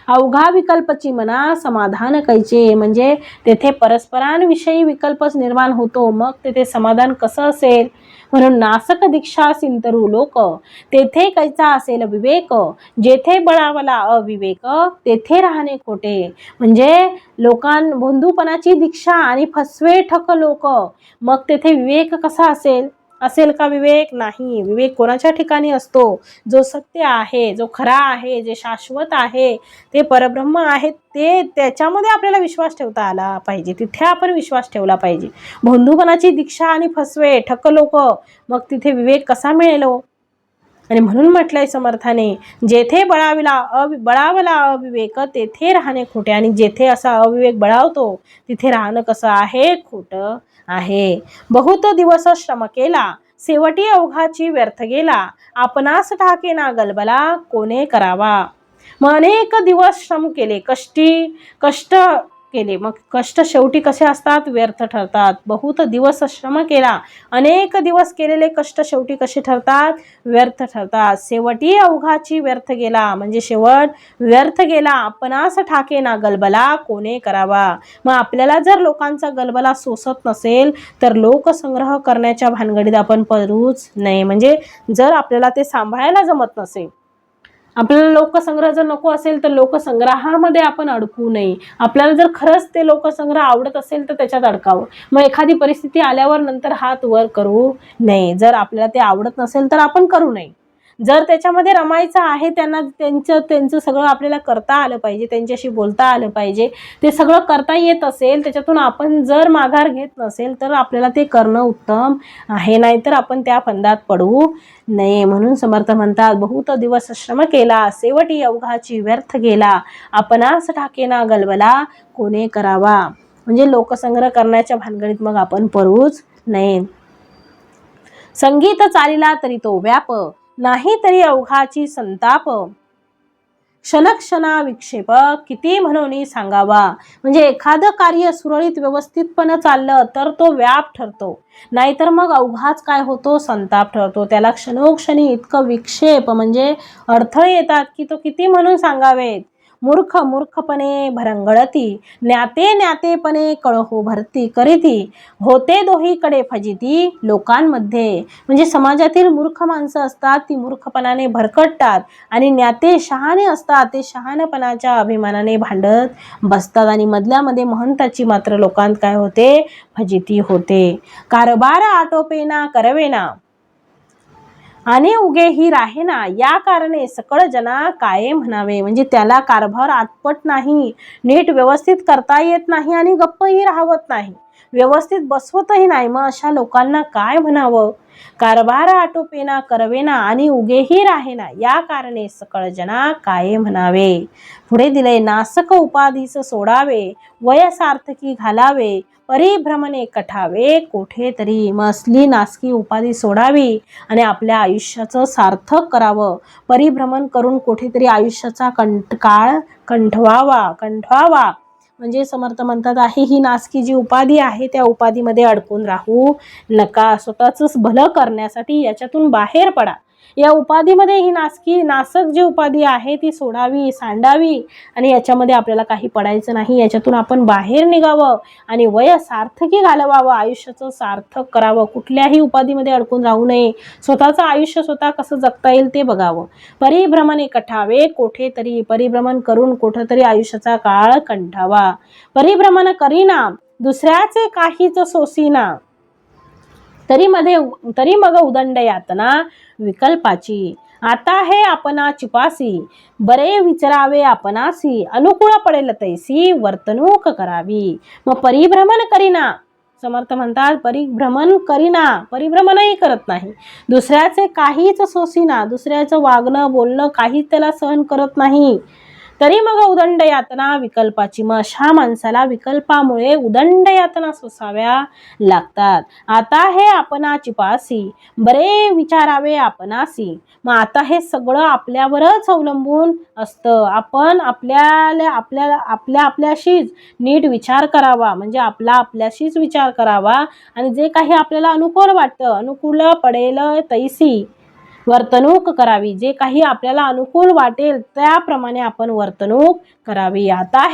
अवघा विकल्पची मना समाधान कैचे, म्हणजे तेथे परस्परांविषयी विकल्पच निर्माण होतो, मग तेथे समाधान कसं असेल. म्हणून नासक दीक्षा सिंतरू लोक, तेथे कैचा असेल विवेक, जेथे बळावला अविवेक, तेथे राहणे खोटे. म्हणजे बंधुपणाची दीक्षा आणि फसवे ठक लोक, मग तेथे विवेक कसा असेल का विवेक, नाही. विवेक कोणाच्या ठिकाणी असतो, जो सत्य आहे, जो खरा आहे, जे शाश्वत आहे, ते परब्रह्म आहे, त्याच्यामध्ये आपल्याला विश्वास ठेवता आला पाहिजे, तिथे आपण विश्वास ठेवला पाहिजे. बंधुपणाची दीक्षा आणि फसवे ठक लोक, मग तिथे विवेक कसा मिळेल. आणि म्हणून म्हटलंय समर्थाने, जेथे बळावला अविवेक, तेथे राहणे खोटे. आणि जेथे असा अविवेक बळावतो, तिथे राहणं कसं आहे, खोटं आहे. बहुत दिवस श्रम केला, शेवटी अवघाची व्यर्थ गेला, आपणास ठाकेना गलबला, कोणे करावा. मग अनेक दिवस श्रम केले, कष्ट केले, मग कष्ट शेवटी कसे असतात, व्यर्थ ठरतात. बहुत दिवस श्रम केला, अनेक दिवस केलेले कष्ट शेवटी कसे ठरतात, व्यर्थ ठरतात. शेवटी अवघाची व्यर्थ गेला, म्हणजे शेवट व्यर्थ गेला, आपणास ठाकेना गलबला, कोणे करावा. मग आपल्याला जर लोकांचा गलबला सोसत नसेल तर लोकसंग्रह करण्याच्या भानगडीत आपण पडूच नये. म्हणजे जर आपल्याला ते सांभाळायला जमत नसेल, आपल्याला लोकसंग्रह जर नको असेल तर लोकसंग्रहामध्ये आपण अडकू नये. आपल्याला जर खरंच ते लोकसंग्रह आवडत असेल तर त्याच्यात अडकावं. मग एखादी परिस्थिती आल्यावर नंतर हात वर करू नये. जर आपल्याला ते आवडत नसेल तर आपण करू नये. जर त्याच्यामध्ये रमायचं आहे, त्यांना त्यांचं सगळं आपल्याला करता आलं पाहिजे, त्यांच्याशी बोलता आलं पाहिजे, ते सगळं करता येत असेल, त्याच्यातून आपण जर माघार घेत नसेल तर आपल्याला ते करणं उत्तम आहे, नाहीतर आपण त्या फंदात पडू नये. म्हणून समर्थ म्हणतात, बहुत दिवस श्रम केला, शेवटी अवघाची व्यर्थ गेला, आपणास ठाकेना गलबला, कोणे करावा. म्हणजे लोकसंग्रह करण्याच्या भानगडीत मग आपण पडूच नये. संगीत चालिला तरी तो व्याप, नाही तरी अवघाची संताप, क्षणक्षणा विक्षेप किती म्हणून सांगावा. म्हणजे एखादं कार्य सुरळीत व्यवस्थितपणे चाललं तर तो व्याप ठरतो, नाहीतर मग अवघाच काय होतो, संताप ठरतो. त्याला क्षणोक्षणी इतकं विक्षेप म्हणजे अडथळे येतात की तो किती म्हणून सांगावेत. मूर्ख मूर्खपणे भरंगळती, ज्ञाते ज्ञातेपणे कळहो भरती करीती, होते दोहीकडे फजिती लोकांमध्ये. म्हणजे समाजातील मूर्ख माणसं असतात ती मूर्खपणाने भरकटतात आणि ज्ञाते शहाणे असतात ते शहाणपणाच्या अभिमानाने भांडत बसतात आणि मधल्यामध्ये महंताची मात्र लोकांत काय होते, फजिती होते. कारभार आटोपेना करवेना आणि उगे ही राहेना, या कारणे सकळ जना काय म्हणावे. म्हणजे त्याला कारभार आटपत नाही, नीट व्यवस्थित करता येत नाही आणि गप्पही राहत नाही, व्यवस्थित बसवतही नाही. मग अशा लोकांना काय म्हणावं. कारभार आटोपेना करवेना आणि उगेही राहेना, या कारणे सकळ जना काय म्हणावे. पुढे दिले, नासक उपाधीस सोडावे, वय सार्थकी घालावे, परिभ्रमणे कठावे कोठे तरी. मग असली नासकी उपाधी सोडावी आणि आपल्या आयुष्याचं सार्थक करावं. परिभ्रमण करून कुठेतरी आयुष्याचा काळ कंठवावा. म्हणजे समर्थ म्हणतात आहे, ही नासकी जी उपाधी आहे त्या उपाधीमध्ये अडकून राहू नका. स्वतःच भलं करण्यासाठी याच्यातून बाहेर पडा. या उपाधीमध्ये ही नासक जी उपाधी आहे ती सोडावी, सांडावी आणि याच्यामध्ये आपल्याला काही पडायचं नाही. याच्यातून आपण बाहेर निघावं आणि वय सार्थकी घालवावं, आयुष्याचं सार्थक करावं. कुठल्याही उपाधीमध्ये अडकून राहू नये. स्वतःचं आयुष्य स्वतः कसं जगता येईल ते बघावं. परिभ्रमणे कठावे कोठे तरी, परिभ्रमण करून कुठेतरी आयुष्याचा काळ कंठावा. परिभ्रमण करीना, दुसऱ्याचे काहीच सोसीना, तरी मग उदंड यातना विकल्पाची. आता हे आपणा चिपासी, बरे विचारावे आपणासी, अनुकूळ पडेल तैसी वर्तणूक करावी. मग परिभ्रमण करीना, समर्थ म्हणतात परिभ्रमणही करत नाही, दुसऱ्याचे काहीच सोसीना, दुसऱ्याचं वागणं बोलणं काहीच त्याला सहन करत नाही, तरी मग उदंड यातना विकल्पाची. मग अशा माणसाला विकल्पामुळे उदंड यातना सोसाव्या लागतात. आता हे आपणा चिपासी, बरे विचारावे आपणासी. मग आता हे सगळं आपल्यावरच अवलंबून असतं. आपण आपल्याशीच नीट विचार करावा. म्हणजे आपल्याशीच विचार करावा आणि जे काही आपल्याला अनुकूल वाटतं, अनुकूल पडेल तैसी वर्तणूक करावी. जे काही आपल्याला अनुकूल वाटेल त्याप्रमाणे आपण वर्तणूक करावी. आता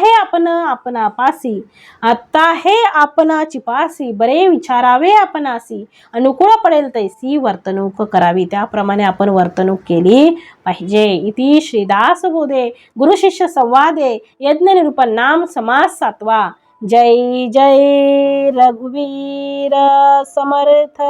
हे आपणा चिपासी, बरे विचारावे आपणासी, अनुकूल पडेल तैसी वर्तणूक करावी. त्याप्रमाणे आपण वर्तणूक केली पाहिजे. इति श्रीदास बोधे गुरु शिष्य संवादे यज्ञ निरूपण नाम समास 7वा. जय जय रघुवीर समर्थ.